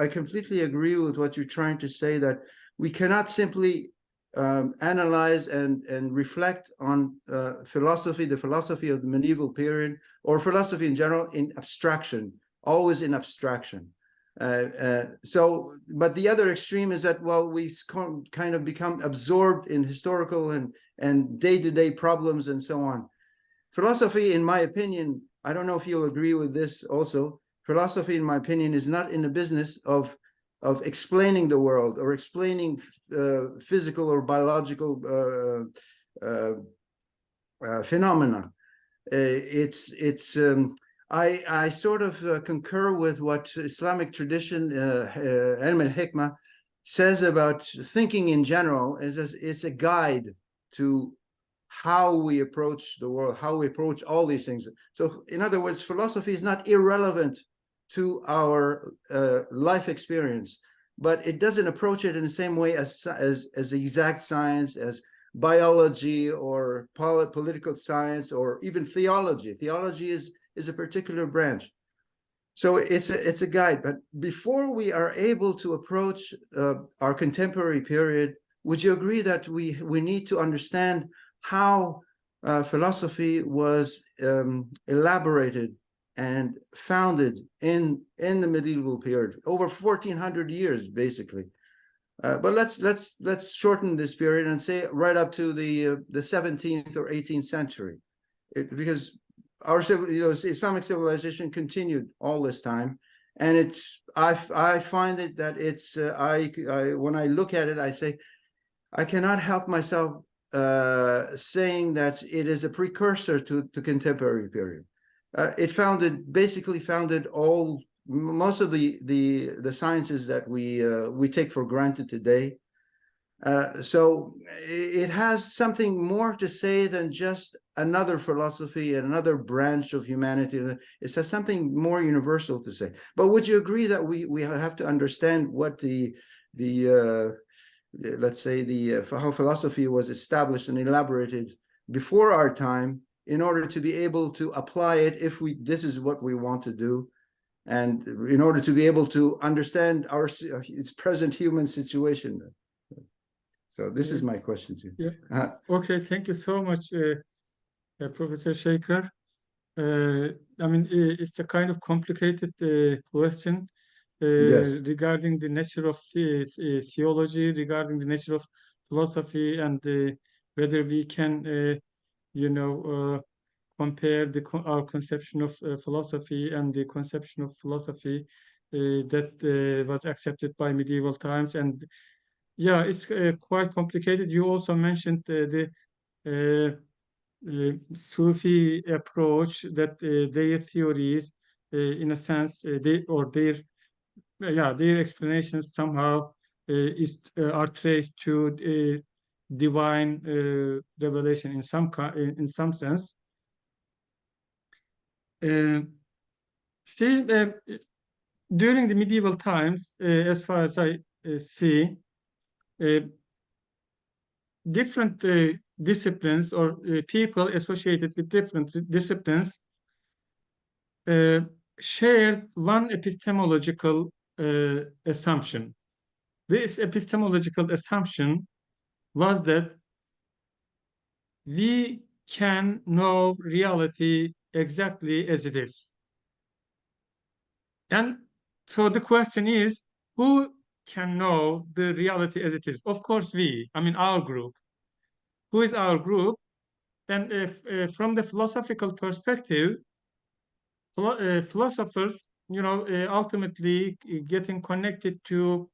I completely agree with what you're trying to say, that we cannot simply analyze and reflect on the philosophy of the medieval period, or philosophy in general, in abstraction, always in abstraction. But the other extreme is that, well, we kind of become absorbed in historical and day-to-day problems and so on. Philosophy, in my opinion, I don't know if you'll agree with this also, philosophy, in my opinion, is not in the business of explaining the world or explaining physical or biological phenomena. I sort of concur with what Islamic tradition, Ilm al-Hikmah, says about thinking in general. It's a guide to how we approach the world, how we approach all these things. So, in other words, philosophy is not irrelevant to our life experience, but it doesn't approach it in the same way as exact science, as biology or political science, or even theology. Theology is a particular branch. So it's a guide. But before we are able to approach our contemporary period, would you agree that we need to understand how philosophy was elaborated and founded in the medieval period, over 1400 years, basically. But let's shorten this period and say right up to the 17th or 18th century, because our Islamic civilization continued all this time, and I find it that it's when I look at it, I say I cannot help myself saying that it is a precursor to contemporary period. It basically founded most of the sciences that we take for granted today. So it has something more to say than just another philosophy and another branch of humanity. It has something more universal to say. But would you agree that we have to understand what let's say how philosophy was established and elaborated before our time, in order to be able to apply it if this is what we want to do, and in order to be able to understand its present human situation? So this is my question to you. Yeah. Okay, thank you so much, Professor Shaker. I mean, it's a kind of complicated question. Yes. Regarding the nature of theology, regarding the nature of philosophy, and whether we can, compare our conception of philosophy and the conception of philosophy that was accepted by medieval times. And yeah, it's quite complicated. You also mentioned the Sufi approach, that their theories, in a sense, their explanations somehow are traced to divine revelation in some sense. During the medieval times, as far as I see, different disciplines or people associated with different disciplines shared one epistemological assumption. This epistemological assumption was that we can know reality exactly as it is. And so the question is, who can know the reality as it is? Of course, I mean, our group. Who is our group? And if, from the philosophical perspective, philosophers, ultimately getting connected to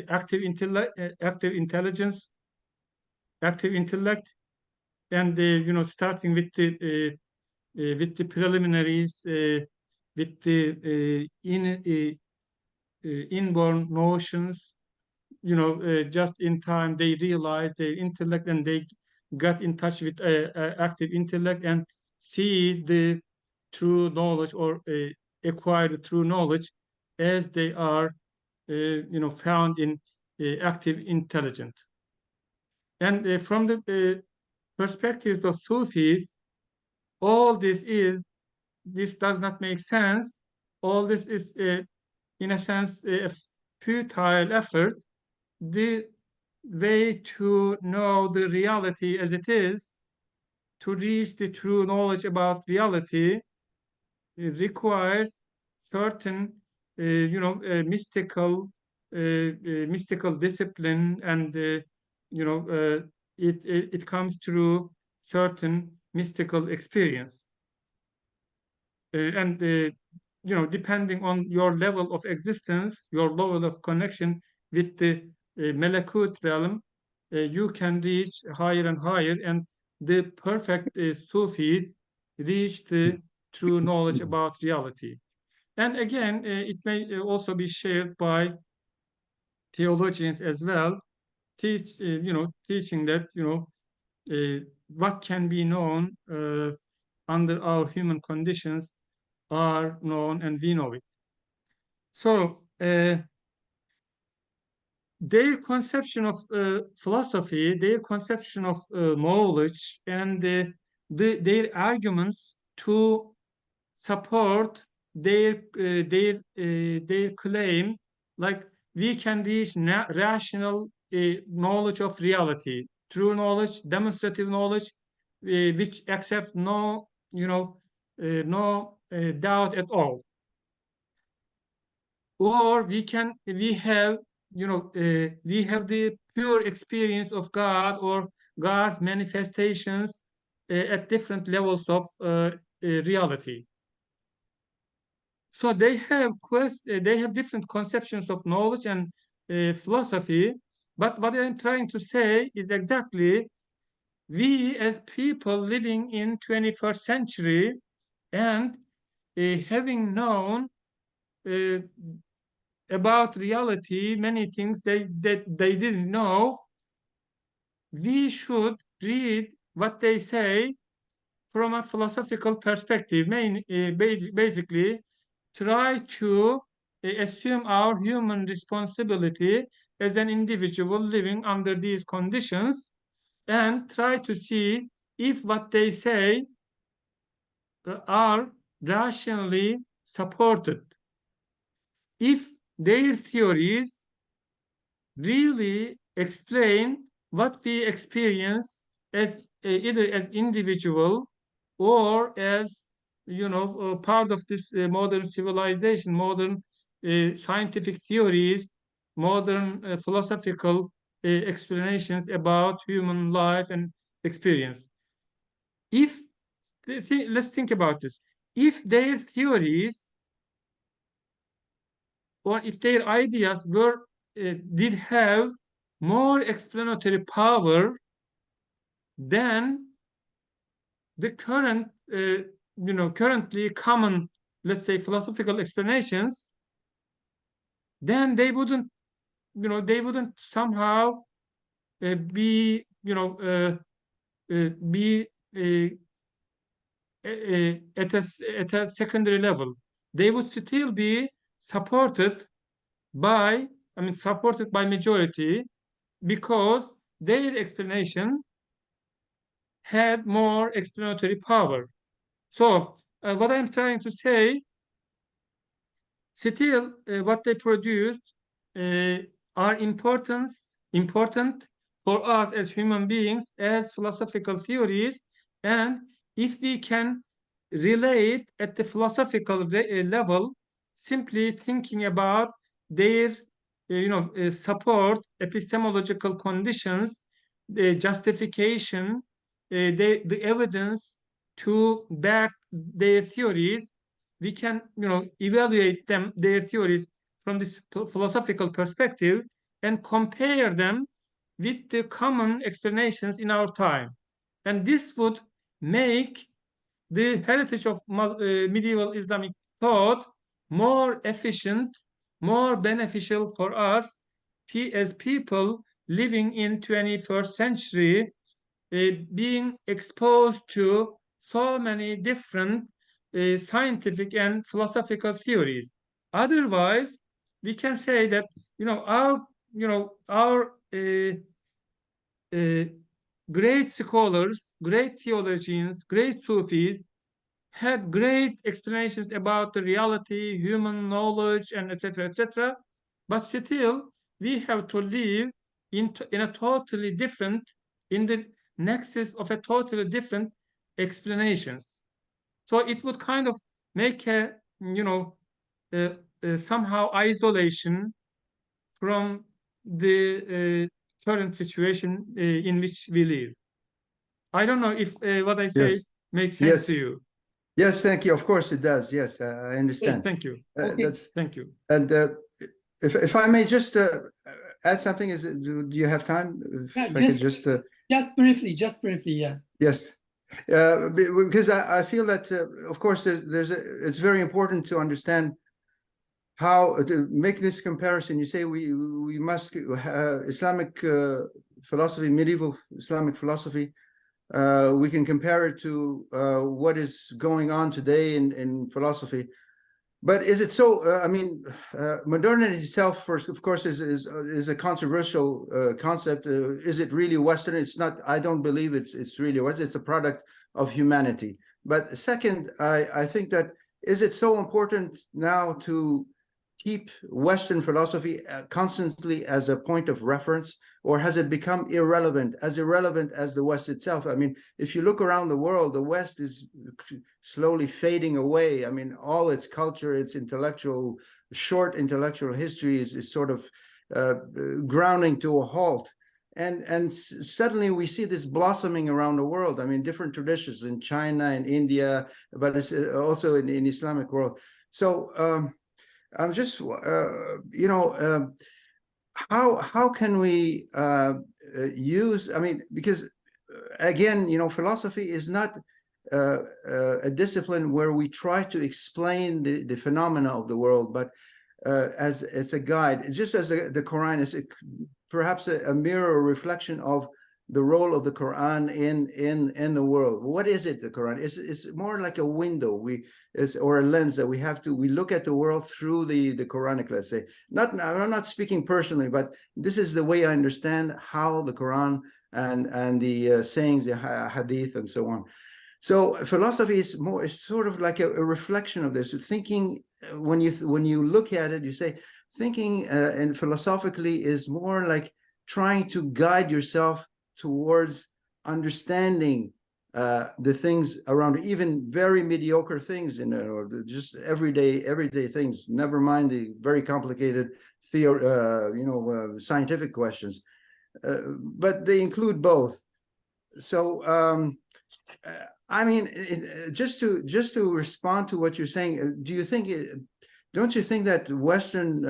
active intelligence, active intellect, and starting with the preliminaries, with the inborn notions, just in time they realized their intellect and they got in touch with active intellect and see the true knowledge or acquire true knowledge as they are, found in active intelligence. And from the perspective of Sufis, all this does not make sense. All this is, in a sense, a futile effort. The way to know the reality as it is, to reach the true knowledge about reality, requires certain, mystical discipline, and it comes through certain mystical experience. And depending on your level of existence, your level of connection with the Melekut realm, you can reach higher and higher, and the perfect Sufis reach the true knowledge about reality. And again, it may also be shared by theologians as well, teaching that what can be known under our human conditions are known, and we know it. So their conception of philosophy, their conception of knowledge, and their arguments to support their claim, like we can reach rational knowledge of reality, true knowledge, demonstrative knowledge, which accepts no doubt at all. Or we have the pure experience of God or God's manifestations at different levels of reality. So they have different conceptions of knowledge and philosophy. But what I'm trying to say is exactly, we as people living in 21st century and having known about reality, many things that they didn't know, we should read what they say from a philosophical perspective. Basically, try to assume our human responsibility as an individual living under these conditions, and try to see if what they say are rationally supported. If their theories really explain what we experience as either as individual or as part of this modern civilization, modern scientific theories, modern philosophical explanations about human life and experience. If let's think about this. If their theories or if their ideas were did have more explanatory power than the current currently common, let's say, philosophical explanations, then they wouldn't somehow be at a secondary level. They would still be supported by majority, because their explanation had more explanatory power. So what I'm trying to say, still what they produced are important for us as human beings, as philosophical theories, and if we can relate at the philosophical level, simply thinking about their support, epistemological conditions, the justification, the evidence to back their theories, we can evaluate their theories from this philosophical perspective and compare them with the common explanations in our time. And this would make the heritage of medieval Islamic thought more efficient, more beneficial for us as people living in 21st century, being exposed to so many different scientific and philosophical theories. Otherwise, we can say that our great scholars, great theologians, great Sufis had great explanations about the reality, human knowledge, and etc., etc. But still, we have to live in a totally different, in the nexus of a totally different explanations. So it would kind of make a somehow isolation from the current situation in which we live. I don't know if what I say makes sense to you. Yes, thank you. Of course it does. Yes, I understand. Thank you. Thank you. And if I may just add something, do you have time? Just briefly, yeah. Yes, because I feel that, of course, it's very important to understand how to make this comparison. You say we must Islamic philosophy, medieval Islamic philosophy. We can compare it to what is going on today in philosophy. But is it so? Modernity itself, of course, is a controversial concept. Is it really Western? It's not. I don't believe it's really Western. It's a product of humanity. But second, I think that, is it so important now to keep Western philosophy constantly as a point of reference, or has it become irrelevant as the West itself? I mean, if you look around the world, the West is slowly fading away. I mean, all its culture, its short intellectual history is sort of grounding to a halt. And suddenly we see this blossoming around the world. I mean, different traditions in China and India, but it's also in Islamic world. So I'm just, how can we use? I mean, because again, philosophy is not a discipline where we try to explain the phenomena of the world, but as it's a guide. Just as the Quran is perhaps a mirror or reflection of the role of the Quran in the world. What is it, the Quran? It's more like a window, or a lens that we look at the world through the Quranic, let's say. I'm not speaking personally, but this is the way I understand how the Quran and the sayings, the hadith, and so on. So philosophy is sort of like a reflection of this. Thinking, when you look at it, you say thinking and philosophically is more like trying to guide yourself towards understanding the things around, even very mediocre things, or just everyday things. Never mind the very complicated scientific questions. but they include both. So I mean, just to respond to what you're saying, do you think don't you think that Western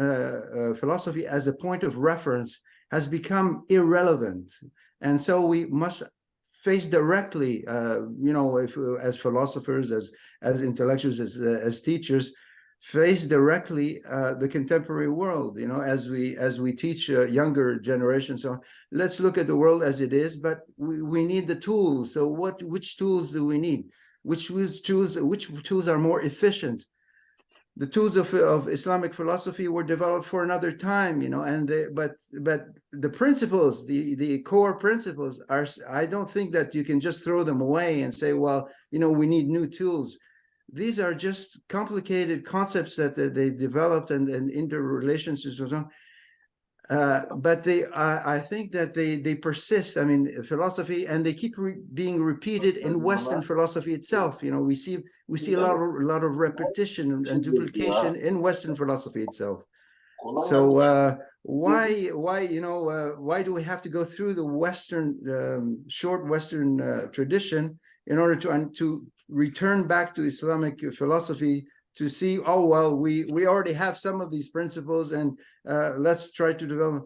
philosophy as a point of reference has become irrelevant, and so we must face directly, you know, if as philosophers, as intellectuals, as teachers, face directly the contemporary world, you know, as we teach younger generations. So let's look at the world as it is, but we need the tools. So which tools do we need? Which tools are more efficient? The tools of Islamic philosophy were developed for another time, you know, and but the principles, the core principles are, I don't think that you can just throw them away and say, well, you know, we need new tools. These are just complicated concepts that they developed and interrelationships and so on. But I think that they persist. I mean, philosophy, and they keep being repeated in Western philosophy itself. You know, we see a lot of repetition and duplication in Western philosophy itself. So why you know why do we have to go through the Western short Western tradition in order to return back to Islamic philosophy to see, oh, well, we already have some of these principles, and let's try to develop.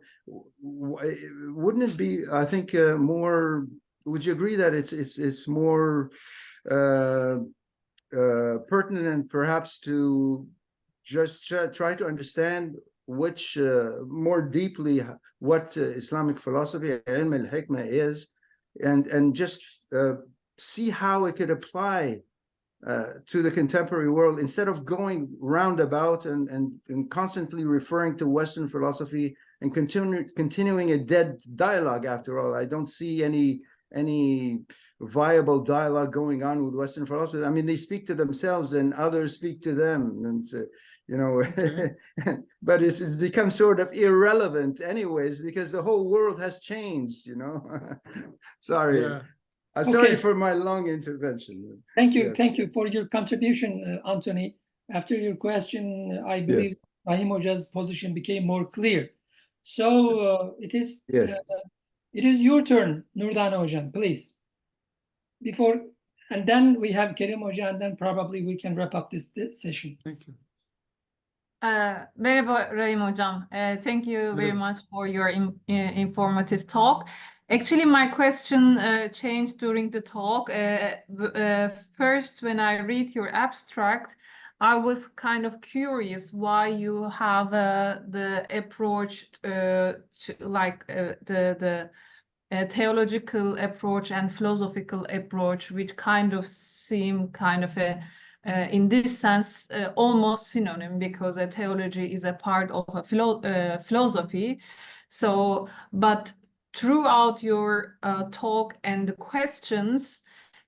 Wouldn't it be, I think, more, would you agree that it's more pertinent perhaps to just try to understand which more deeply what Islamic philosophy, Ilm al-Hikmah, is, and just see how it could apply to the contemporary world, instead of going roundabout and constantly referring to Western philosophy and continuing a dead dialogue. After all, I don't see any viable dialogue going on with Western philosophy. I mean, they speak to themselves and others speak to them, and you know, but it's become sort of irrelevant anyways, because the whole world has changed, you know. Sorry. Yeah. Sorry for my long intervention. Thank you. Yes. Thank you for your contribution, Anthony. After your question, I believe Rahim Hoca's position became more clear. So it is your turn, Nurdane Hocam, please. And then we have Kerim Hoca, and then probably we can wrap up this session. Thank you. Merhaba Rahim Hocam. Thank you very much for your informative talk. Actually, my question changed during the talk. First, when I read your abstract, I was kind of curious why you have the approach to like the theological approach and philosophical approach, which kind of seem kind of a in this sense almost synonym, because a theology is a part of a philosophy. So, but throughout your talk and the questions,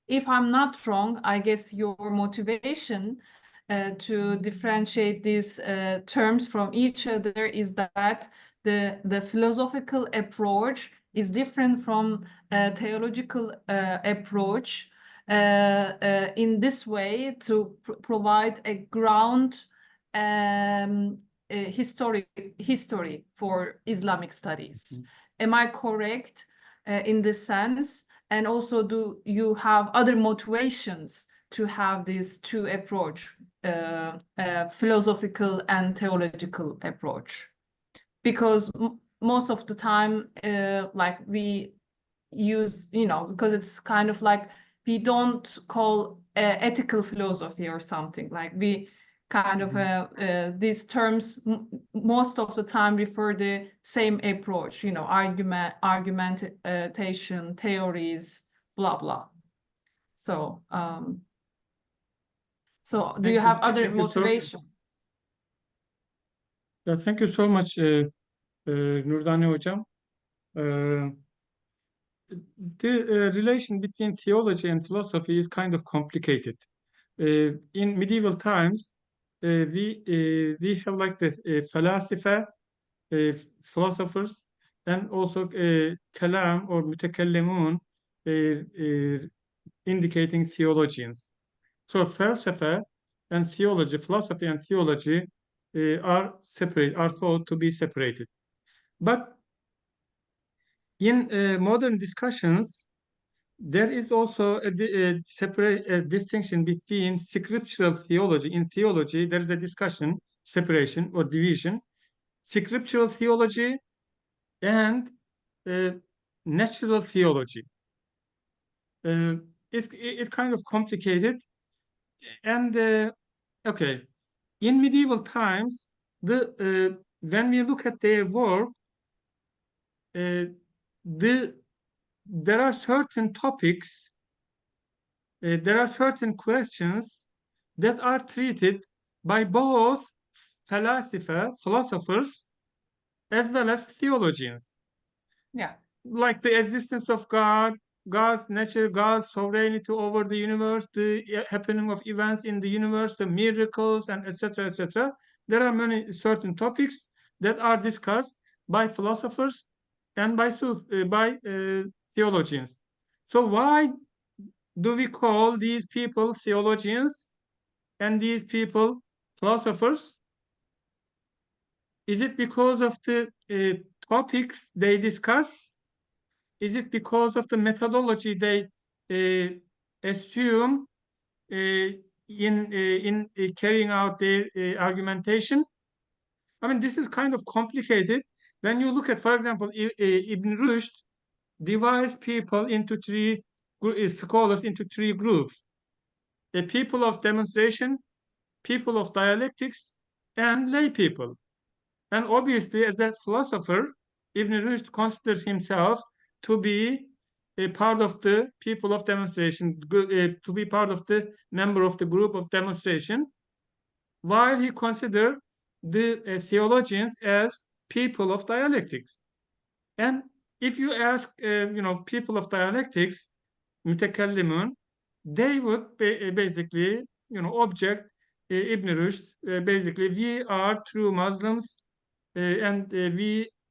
if I'm not wrong, I guess your motivation to differentiate these terms from each other is that the philosophical approach is different from theological approach in this way to provide a ground history for Islamic studies. Am I correct in this sense? And also, do you have other motivations to have these two approach, philosophical and theological approach? Because most of the time, like we use, you know, because it's kind of like we don't call ethical philosophy or something, like we kind of these terms most of the time refer the same approach, you know, argumentation, theories, blah blah. So so do you have other motivation? Thank you so much, Nurdane Hocam. The relation between theology and philosophy is kind of complicated. In medieval times, we have like the philosophers, and also kalam or mütekellimun, indicating theologians. So falsafa and theology, philosophy and theology are thought to be separated. But in modern discussions, there is also a separate distinction between scriptural theology. In theology, there is a discussion, separation or division, scriptural theology and natural theology. It's kind of complicated. And okay, in medieval times, when we look at their work, there are certain topics, there are certain questions that are treated by both philosophers, as well as theologians. Yeah. Like the existence of God, God's nature, God's sovereignty over the universe, the happening of events in the universe, the miracles, and etc., etc. There are many certain topics that are discussed by philosophers and by theologians. So why do we call these people theologians and these people philosophers? Is it because of the topics they discuss? Is it because of the methodology they assume in carrying out their argumentation? I mean, this is kind of complicated. When you look at, for example, Ibn Rushd divides people into scholars into three groups: people of demonstration, people of dialectics, and lay people. And obviously, as a philosopher, Ibn Rushd considers himself to be a part of the people of demonstration, to be part of the member of the group of demonstration, while he considers the theologians as people of dialectics. And if you ask, people of dialectics, mutakallimun, they would basically, object Ibn Rushd. Basically, we are true Muslims, and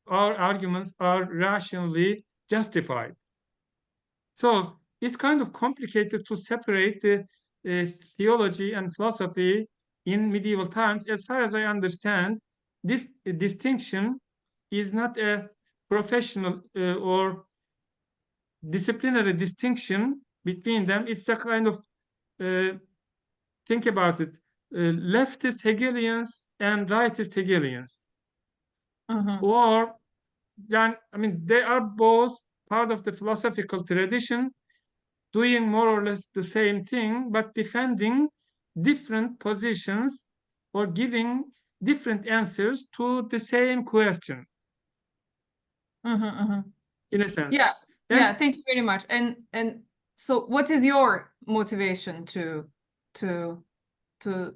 our arguments are rationally justified. So it's kind of complicated to separate the theology and philosophy in medieval times. As far as I understand, this distinction is not a professional or disciplinary distinction between them. It's a kind of, think about it, leftist Hegelians and rightist Hegelians. Or, I mean, they are both part of the philosophical tradition, doing more or less the same thing, but defending different positions or giving different answers to the same question. In a sense. Yeah. And Yeah. Thank you very much. And so, what is your motivation to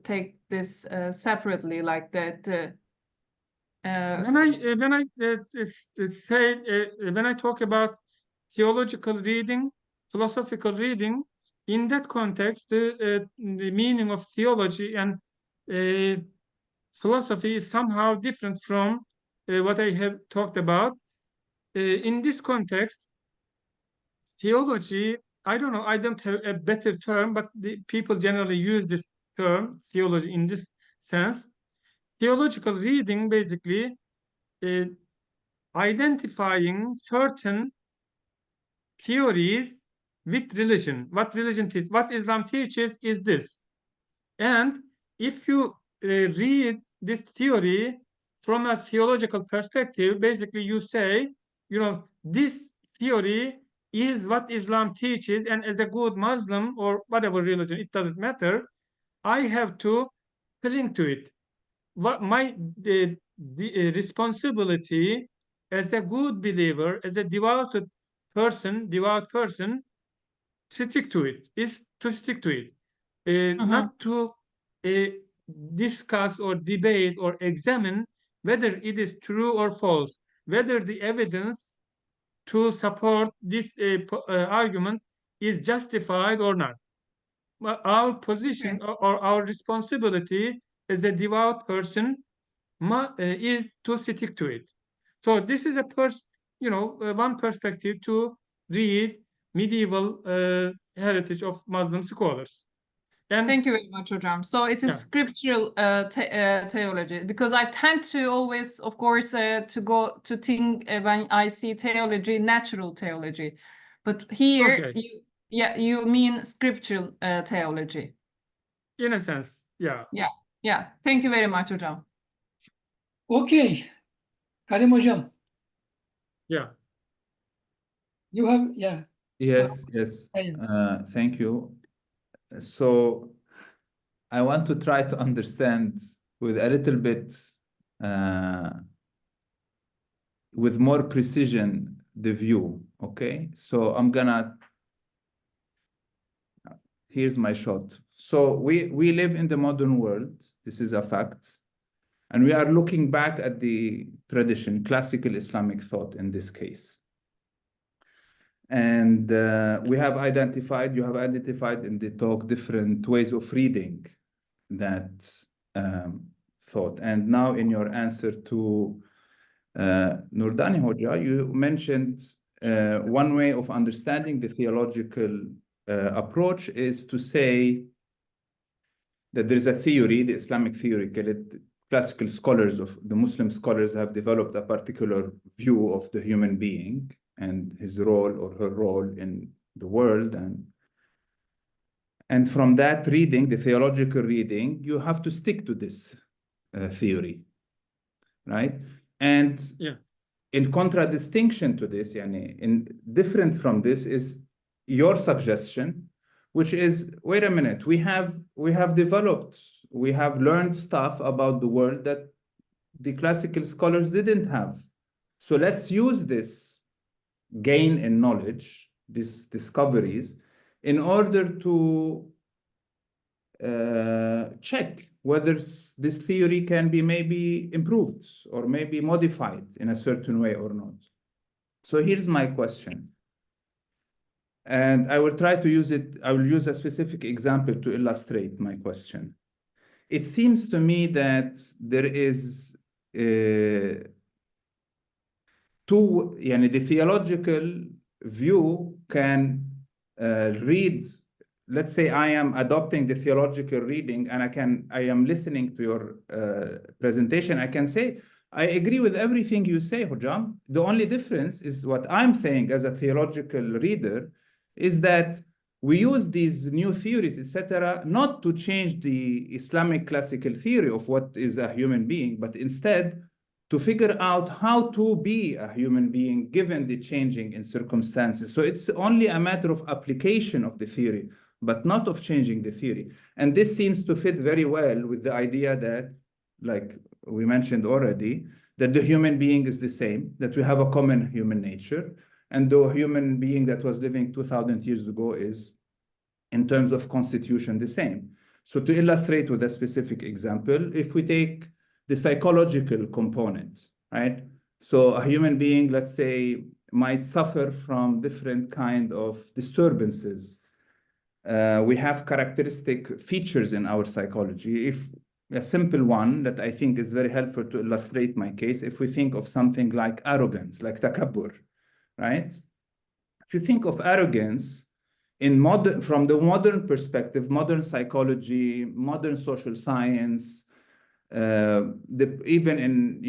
take this separately like that? When I talk about theological reading, philosophical reading, in that context, the meaning of theology and philosophy is somehow different from what I have talked about. In this context, theology, I don't know, I don't have a better term, but the people generally use this term, theology, in this sense. Theological reading, basically, identifying certain theories with religion. What Islam teaches is this. And if you read this theory from a theological perspective, basically you say, this theory is what Islam teaches, and as a good Muslim or whatever religion, it doesn't matter, I have to cling to it. What my responsibility as a good believer, as a devout person, stick to it, is to stick to it, not to discuss or debate or examine whether it is true or false, whether the evidence to support this argument is justified or not. Well, our position or our responsibility as a devout person is to stick to it. So this is one perspective to read medieval heritage of Muslim scholars. And Thank you very much, Hocam. So it is Yeah. scriptural theology, because I tend to always, of course, to think when I see theology, natural theology, but here Okay. you mean scriptural theology. in a sense, yeah. Yeah. Thank you very much, Hocam. Okay. Karim Hocam, Yeah. you have, yeah. Yes. Aynen. Thank you. So I want to try to understand with a little bit, with more precision, the view. Okay. So here's my shot. So we live in the modern world. This is a fact. And we are looking back at the tradition, classical Islamic thought in this case. And you have identified in the talk different ways of reading that thought. And now in your answer to Nurdani Hoja, you mentioned one way of understanding the theological approach is to say that there's a theory, the Islamic theory, classical scholars of the Muslim scholars have developed a particular view of the human being and his role or her role in the world. And from that reading, the theological reading, you have to stick to this theory, right? And Yeah. in contradistinction to this, in different from this is your suggestion, which is, wait a minute, we have learned stuff about the world that the classical scholars didn't have. So let's use this gain in knowledge, these discoveries, in order to check whether this theory can be maybe improved or maybe modified in a certain way or not. So here's my question. And I will try to use it, I will use a specific example to illustrate my question. It seems to me that there is the theological view can read, let's say I am adopting the theological reading and I am listening to your presentation, I can say, I agree with everything you say, Hojam. The only difference is what I'm saying as a theological reader is that we use these new theories, etc., not to change the Islamic classical theory of what is a human being, but instead to figure out how to be a human being given the changing in circumstances. So it's only a matter of application of the theory, but not of changing the theory. And this seems to fit very well with the idea that, like we mentioned already, that the human being is the same, that we have a common human nature, and the human being that was living 2,000 years ago is, in terms of constitution, the same. So to illustrate with a specific example, if we take the psychological components, right? So a human being, let's say, might suffer from different kind of disturbances. We have characteristic features in our psychology. If a simple one that I think is very helpful to illustrate my case, if we think of something like arrogance, like takabbur, right? If you think of arrogance from the modern perspective, modern psychology, modern social science, even in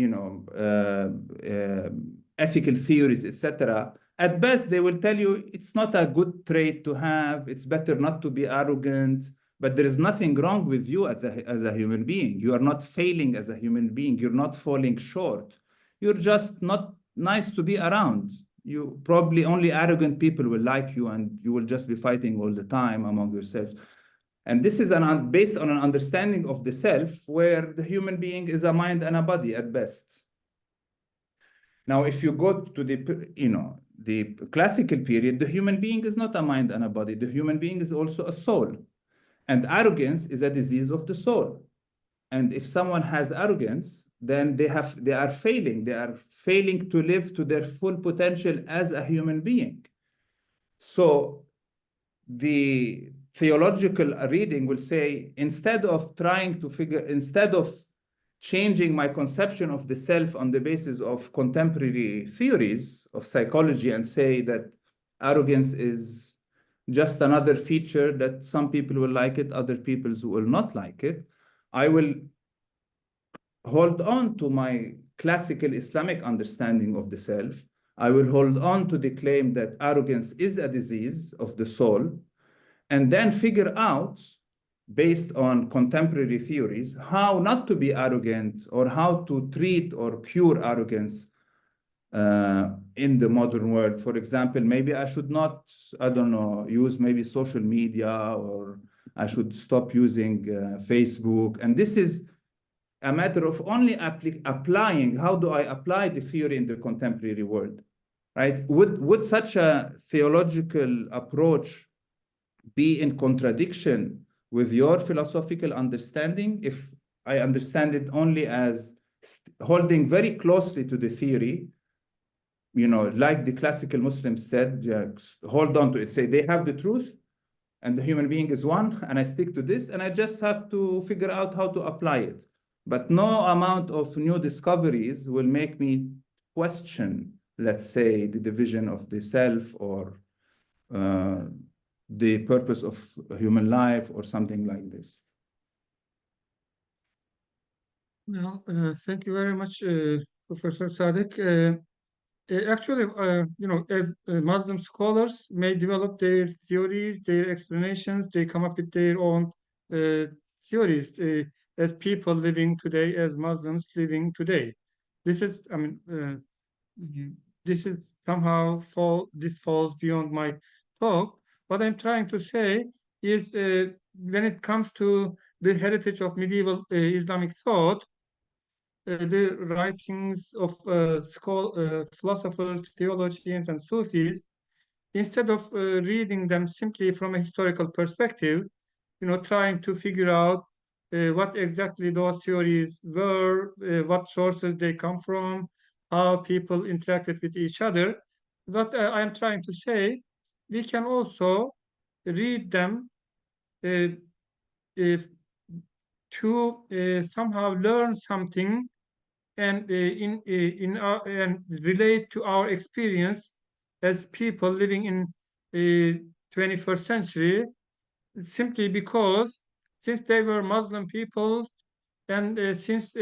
ethical theories, etc. At best, they will tell you it's not a good trait to have. It's better not to be arrogant. But there is nothing wrong with you as a human being. You are not failing as a human being. You're not falling short. You're just not nice to be around. You probably only arrogant people will like you, and you will just be fighting all the time among yourselves. And this is based on an understanding of the self, where the human being is a mind and a body at best. Now, if you go to the classical period, the human being is not a mind and a body. The human being is also a soul. And arrogance is a disease of the soul. And if someone has arrogance, then they are failing. They are failing to live to their full potential as a human being. So the theological reading will say, instead of changing my conception of the self on the basis of contemporary theories of psychology and say that arrogance is just another feature that some people will like it, other people will not like it. I will hold on to my classical Islamic understanding of the self. I will hold on to the claim that arrogance is a disease of the soul, and then figure out, based on contemporary theories, how not to be arrogant or how to treat or cure arrogance in the modern world. For example, maybe I should not, I don't know, use maybe social media, or I should stop using Facebook. And this is a matter of only applying. How do I apply the theory in the contemporary world, right? Would such a theological approach be in contradiction with your philosophical understanding if I understand it only as holding very closely to the theory, you know, like the classical Muslims said, hold on to it, say they have the truth and the human being is one, and I stick to this, and I just have to figure out how to apply it. But no amount of new discoveries will make me question, let's say, the division of the self or the purpose of human life or something like this. Well, thank you very much, Professor Sadek. Actually, you know, as Muslim scholars may develop their theories, their explanations, they come up with their own theories as people living today, as Muslims living today. This is, I mean, this is somehow this falls beyond my talk. What I'm trying to say is when it comes to the heritage of medieval Islamic thought, the writings of philosophers, theologians, and Sufis, instead of reading them simply from a historical perspective, you know, trying to figure out what exactly those theories were, what sources they come from, how people interacted with each other. What I'm trying to say, we can also read them to somehow learn something and and relate to our experience as people living in 21st century, simply because since they were Muslim people, and since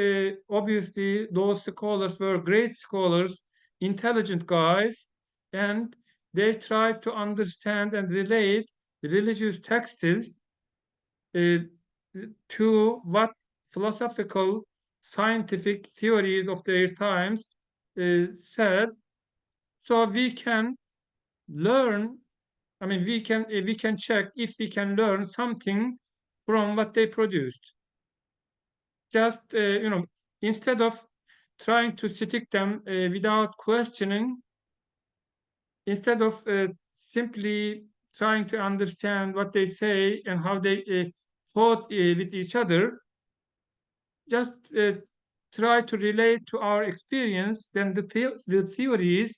obviously those scholars were great scholars, intelligent guys, and they tried to understand and relate religious texts to what philosophical scientific theories of their times said. So we can learn, I mean, we can check if we can learn something from what they produced. Just, you know, instead of trying to stick them without questioning, instead of simply trying to understand what they say and how they thought with each other, just try to relate to our experience, then the theories,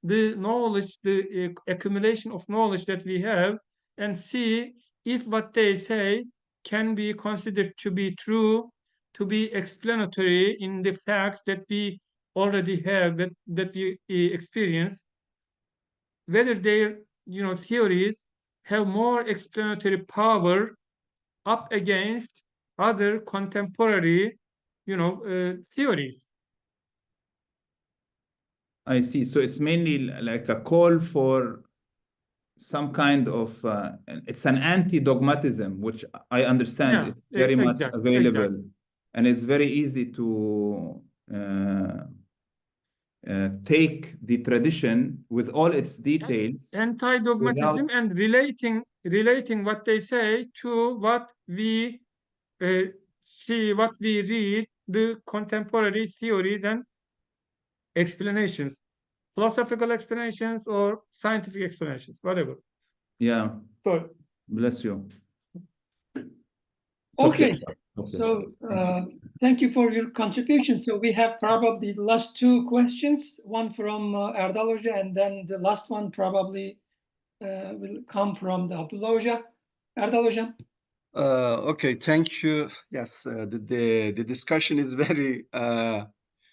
the knowledge, the accumulation of knowledge that we have, and see if what they say can be considered to be true, to be explanatory in the facts that we already have, that we experience, whether their, you know, theories have more explanatory power up against other contemporary, you know, theories. I see. So it's mainly like a call for some kind of, it's an anti-dogmatism, which I understand Yeah, it's very much available. Exactly. And it's very easy to take the tradition with all its details. Anti-dogmatism without- and relating what they say to what we see, what we read, the contemporary theories and explanations, philosophical explanations or scientific explanations, whatever. Yeah, So, bless you. Okay, Okay. so thank you for your contribution. So we have probably the last two questions, one from Erdal Hoca, and then the last one probably will come from the Abdullah Hoca. Erdal Hoca. Okay, thank you. Yes, the discussion is very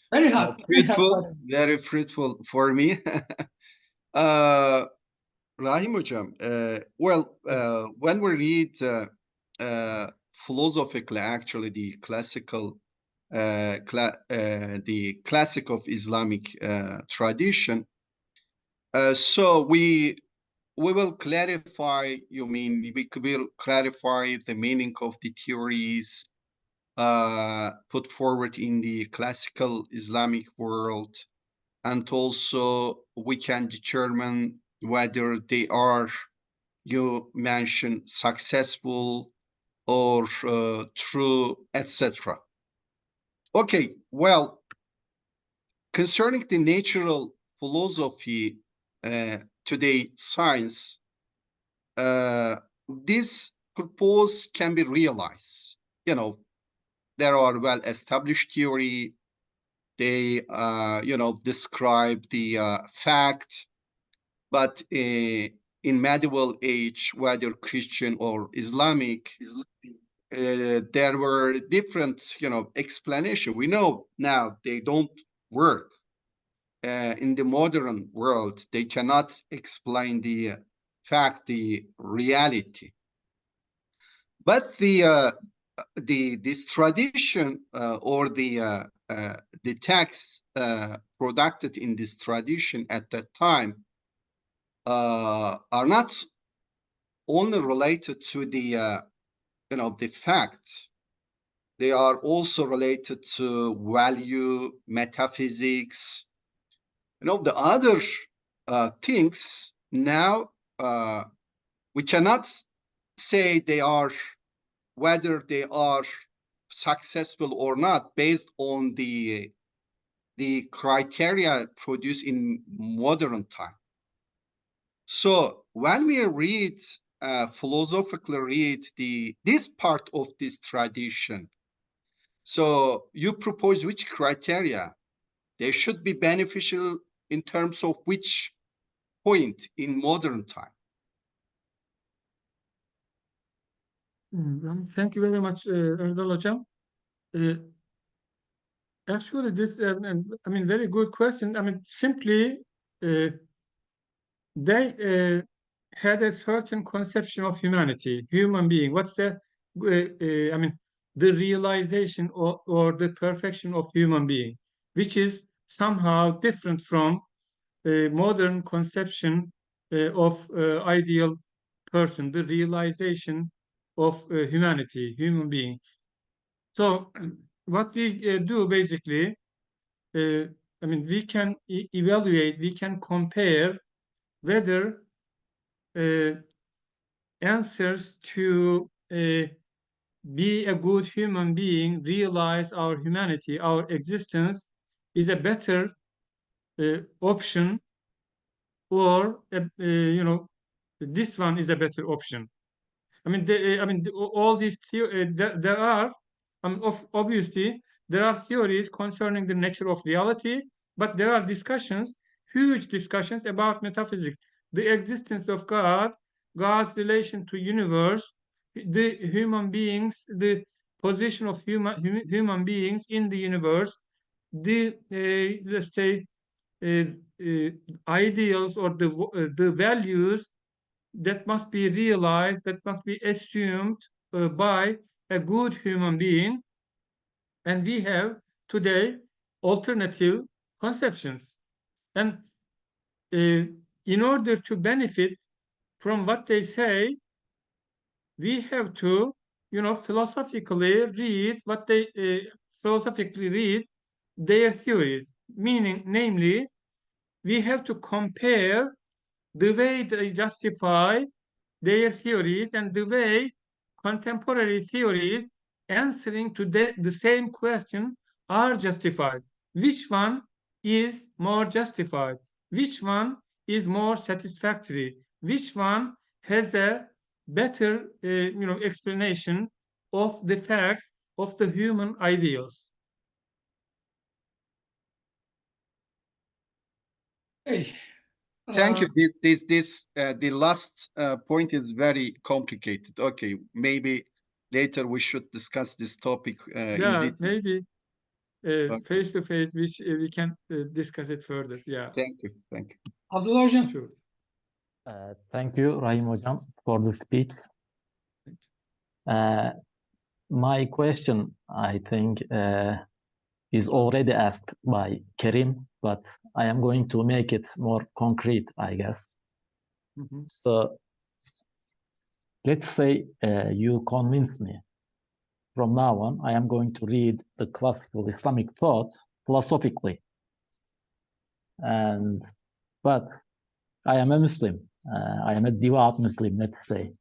Very hot. fruitful, very fruitful for me. Rahim Hocam, when we read philosophically, actually, the classical, the classic of Islamic tradition, so we will clarify. We will clarify the meaning of the theories put forward in the classical Islamic world, and also we can determine whether they are, you mentioned, successful or true, etc. Okay, well, concerning the natural philosophy, today science, this purpose can be realized. You know, there are well-established theory. They, describe the fact, but in medieval age, whether Christian or Islamic, there were different, explanation. We know now they don't work. In the modern world, they cannot explain the fact, the reality. But this tradition or the texts produced in this tradition at that time are not only related to the the fact. They are also related to value, metaphysics, the other things. Now we cannot say they are, whether they are successful or not, based on the criteria produced in modern time. So when we read, philosophically read this part of this tradition, so you propose which criteria they should be beneficial in terms of which point in modern time. Thank you very much, Erdal Hocam. Actually, this, very good question. Simply, they had a certain conception of humanity, human being. What's the, the realization or the perfection of human being, which is somehow different from modern conception of ideal person, the realization of humanity, human being. So what we do basically, we can evaluate, we can compare whether answers to be a good human being, realize our humanity, our existence, is a better option, or this one is a better option. All these there are, obviously there are theories concerning the nature of reality, but there are discussions, huge discussions about metaphysics, the existence of God, God's relation to universe, the human beings, the position of human beings in the universe, the let's say ideals or the values that must be realized, that must be assumed by a good human being. And we have today alternative conceptions. And in order to benefit from what they say, we have to, philosophically read what they philosophically read their theories. Namely, we have to compare the way they justify their theories and the way contemporary theories answering to the same question are justified. Which one is more justified? Which one is more satisfactory? Which one has a better explanation of the facts of the human ideals? Hey, Thank you. The last point is very complicated. Okay, maybe later we should discuss this topic in detail. Maybe face to face, we can discuss it further. Yeah. Thank you. Abdullah Hocam, Sure. Thank you, Rahim Hocam, for the speech. My question, I think, is already asked by Kerim, but I am going to make it more concrete, I guess. So let's say you convince me. From now on, I am going to read the classical Islamic thought philosophically. But I am a Muslim. I am a devout Muslim, let's say.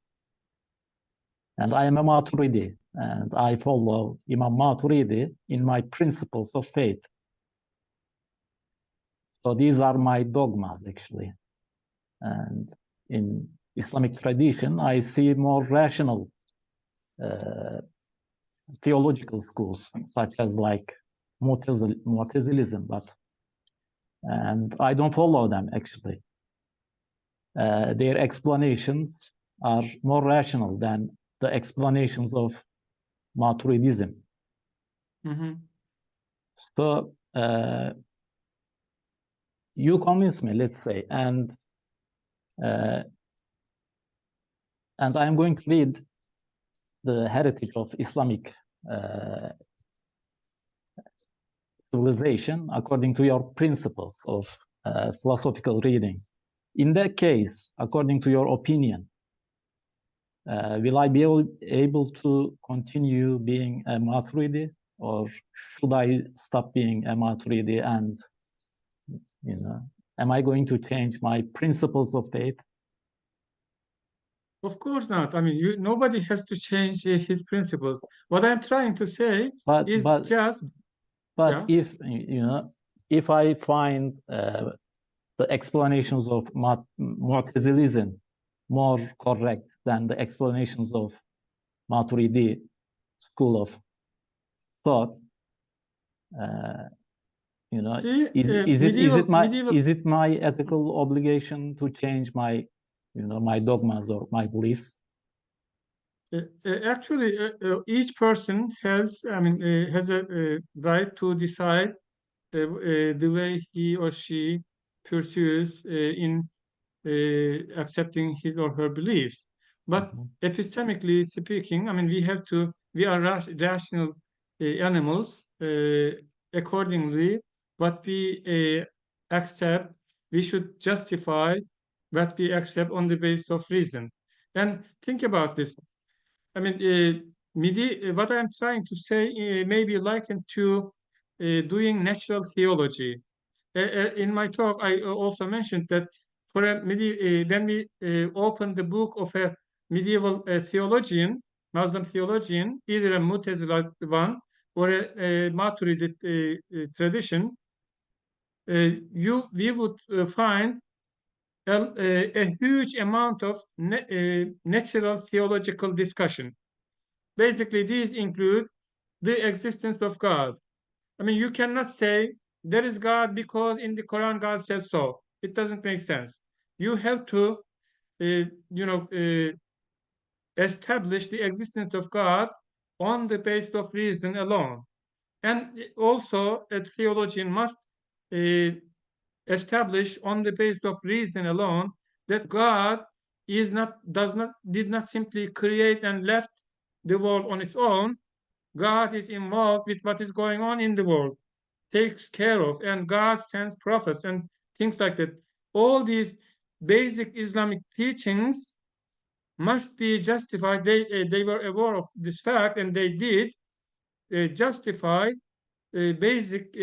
And I am a Maturidi, and I follow Imam Maturidi in my principles of faith. So these are my dogmas, actually. And in Islamic tradition, I see more rational theological schools, such as like Mu'tazilism, and I don't follow them, actually. Their explanations are more rational than the explanations of Maturidism. So you convince me, let's say, and I am going to read the heritage of Islamic civilization according to your principles of philosophical reading. In that case, according to your opinion, will I be able to continue being a Maturidi, or should I stop being a Maturidi and, you know, am I going to change my principles of faith? Of course not. I mean, nobody has to change his principles. What I'm trying to say is just. But if, you know, if I find the explanations of Mu'tazilism more correct than the explanations of Maturidi school of thought, you know, is it my ethical obligation to change my, you know, my dogmas or my beliefs? Actually, each person has, has a right to decide the way he or she pursues in accepting his or her beliefs. But epistemically speaking, I mean, we are rational animals. Accordingly, what we accept, we should justify what we accept on the basis of reason. And think about this. I mean, what I'm trying to say may be likened to doing natural theology. In my talk, I also mentioned that for a when we open the book of a medieval theologian, Muslim theologian, either a Mu'tazilite one or a Maturidi tradition, we would find a huge amount of natural theological discussion. Basically, these include the existence of God. I mean, you cannot say there is God because in the Quran God says so. It doesn't make sense. You have to, establish the existence of God on the basis of reason alone. And also, a theologian must establish on the basis of reason alone that God did not simply create and left the world on its own. God is involved with what is going on in the world, takes care of, and God sends prophets and things like that. All these basic Islamic teachings must be justified. They were aware of this fact, and they did justify basic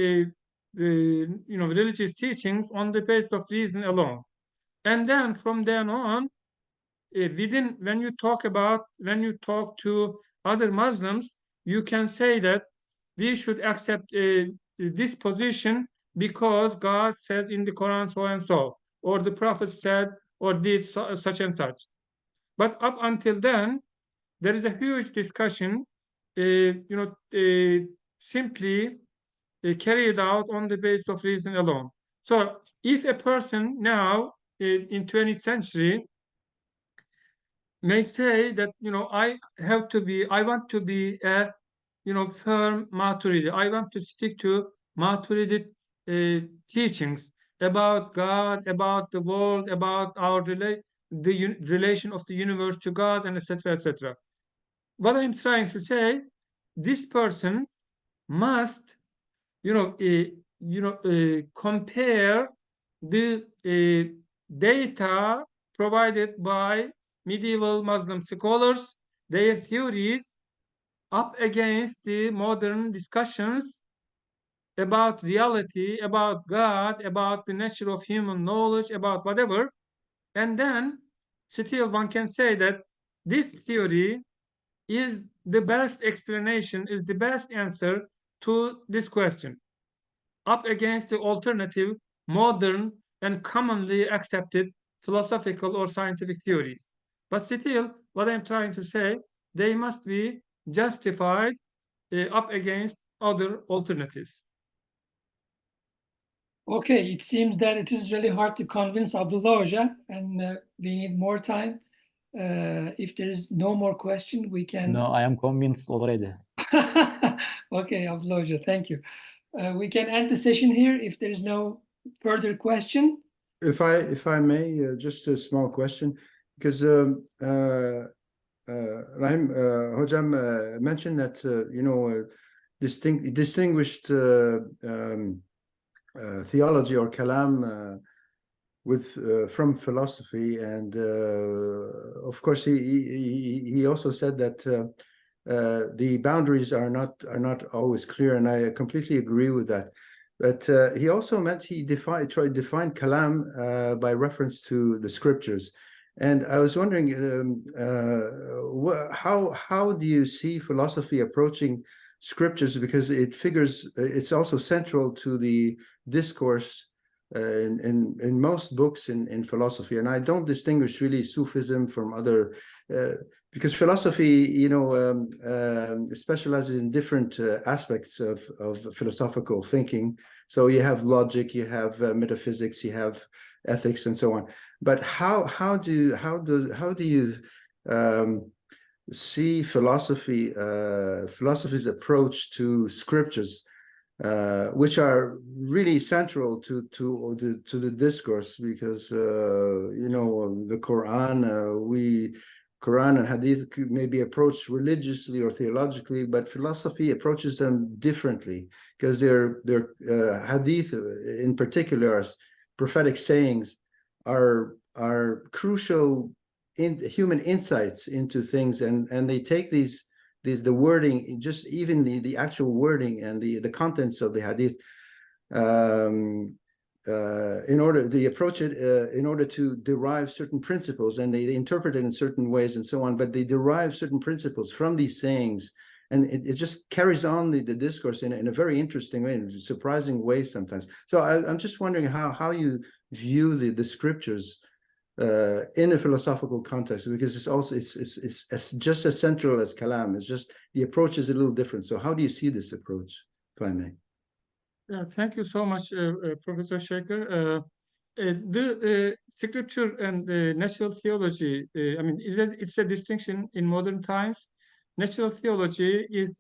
religious teachings on the basis of reason alone. And then from then on, when you talk to other Muslims, you can say that we should accept this position because God says in the Quran so and so, or the Prophet said or did such and such. But up until then, there is a huge discussion, simply carried out on the basis of reason alone. So if a person now in 20th century may say that, I want to be a, firm Maturidi. I want to stick to Maturidi teachings about God, about the world, about our the relation of the universe to God, and etc., etc. What I'm trying to say, this person must, compare the data provided by medieval Muslim scholars, their theories, up against the modern discussions about reality, about God, about the nature of human knowledge, about whatever. And then still one can say that this theory is the best explanation, is the best answer to this question, up against the alternative, modern, and commonly accepted philosophical or scientific theories. But still, what I'm trying to say, they must be justified up against other alternatives. Okay, it seems that it is really hard to convince Abdullah Hoca, and we need more time. If there is no more question, we can. No, I am convinced already. Okay, Abdullah Hoca, thank you. We can end the session here if there is no further question. If I may, just a small question, because Rahim Hojam mentioned that distinguished theology or kalam from philosophy, and of course he also said that the boundaries are not always clear, and I completely agree with that. But he also tried to define kalam by reference to the scriptures, and I was wondering how do you see philosophy approaching scriptures, because it's also central to the discourse in most books in philosophy. And I don't distinguish really Sufism from other, because philosophy, specializes in different aspects of philosophical thinking. So you have logic, you have metaphysics, you have ethics, and so on. But how do you see philosophy's approach to scriptures, which are really central to the discourse, because the Quran and Hadith may be approached religiously or theologically, but philosophy approaches them differently, because their Hadith in particular, as prophetic sayings, are crucial in human insights into things, and they take the wording, just even the actual wording and the contents of the Hadith, they approach it in order to derive certain principles, and they interpret it in certain ways and so on, but they derive certain principles from these sayings, and it just carries on the discourse in a very interesting way, in a surprising way sometimes. So I'm just wondering how you view the scriptures in a philosophical context, because it's just as central as kalam. It's just the approach is a little different. So how do you see this approach, if I may? Thank you so much, Professor Shaker. The scripture and the natural theology, it's a distinction in modern times. Natural theology is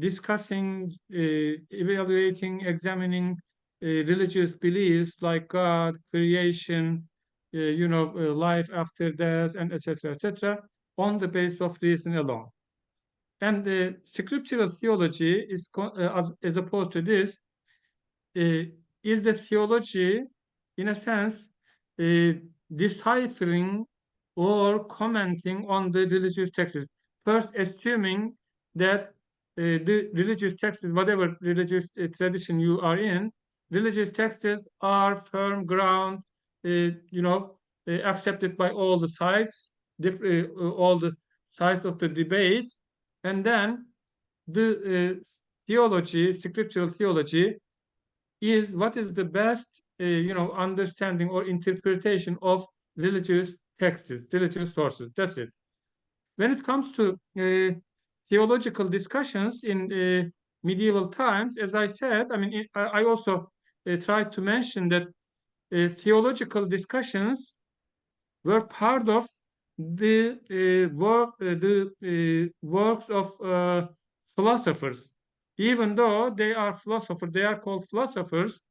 discussing, evaluating, examining religious beliefs like God, creation, life after death, and etc., on the basis of reason alone. And the scriptural theology is, as opposed to this, is the theology, in a sense, deciphering or commenting on the religious texts. First, assuming that the religious texts, whatever religious tradition you are in, religious texts are firm ground, accepted by all the sides, all the sides of the debate, and then the theology, scriptural theology, is what is the best, understanding or interpretation of religious texts, religious sources. That's it. When it comes to theological discussions in medieval times, as I said, I also tried to mention that theological discussions were part of the works of philosophers. Even though they are philosophers, they are called philosophers,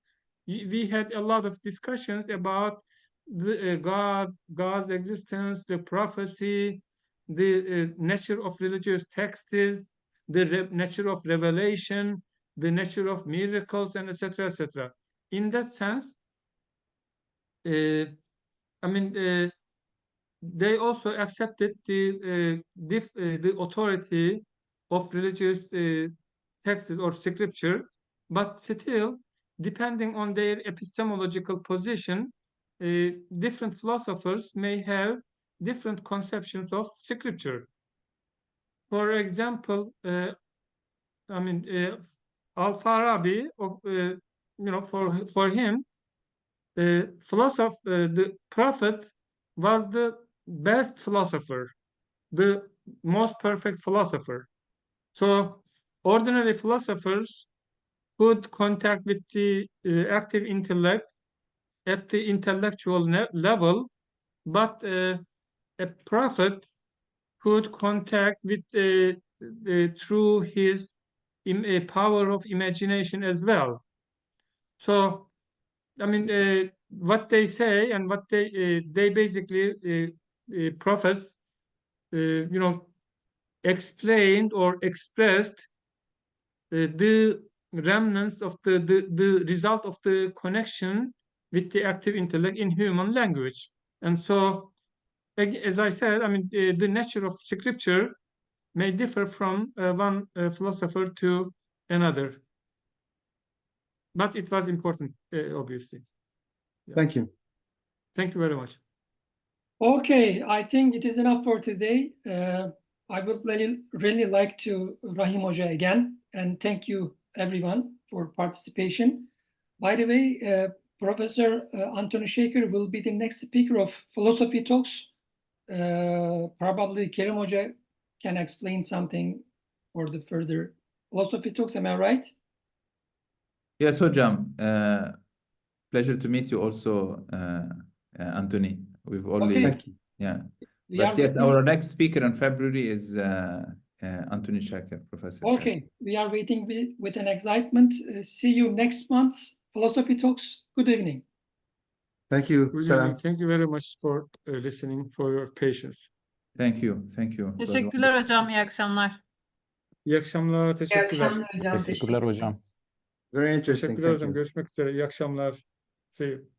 we had a lot of discussions about the God, God's existence, the prophecy, the nature of religious texts, the nature of revelation, the nature of miracles, and etc., etc. In that sense, I mean, they also accepted the authority of religious texts or scripture, but still, depending on their epistemological position, different philosophers may have different conceptions of scripture. For example, I mean, Al-Farabi, for him, the prophet was the best philosopher, the most perfect philosopher. So ordinary philosophers could contact with the active intellect at the intellectual level, but a prophet could contact with through his power of imagination as well. So, I mean, what they say and what they basically prophets, explained or expressed the remnants of the result of the connection with the active intellect in human language. And so, as I said, I mean, the nature of scripture may differ from one philosopher to another. But it was important, obviously. Yeah. Thank you. Thank you very much. Okay, I think it is enough for today. I would really like to Rahim Hoca again, and thank you everyone for participation. By the way, Professor Anthony Shaker will be the next speaker of Philosophy Talks. Probably Kerim Hoca can explain something for the further Philosophy Talks. Am I right? Yes, Hojam. Pleasure to meet you also, Anthony. We've only, Thank you. yeah. We But are yes, waiting- our next speaker in February is Anthony Shaker, Professor Shaker. Okay, we are waiting with an excitement. See you next month. Philosophy Talks. Good evening. Thank you. Good Salam. evening. Thank you very much for listening, for your patience. Thank you. Thank you. It was Teşekkürler hocam, iyi akşamlar. İyi akşamlar, İyi teşekkürler. akşamlar hocam. Teşekkürler hocam. Very interesting. Teşekkürler Thank hocam. you. Görüşmek üzere. İyi akşamlar. See you.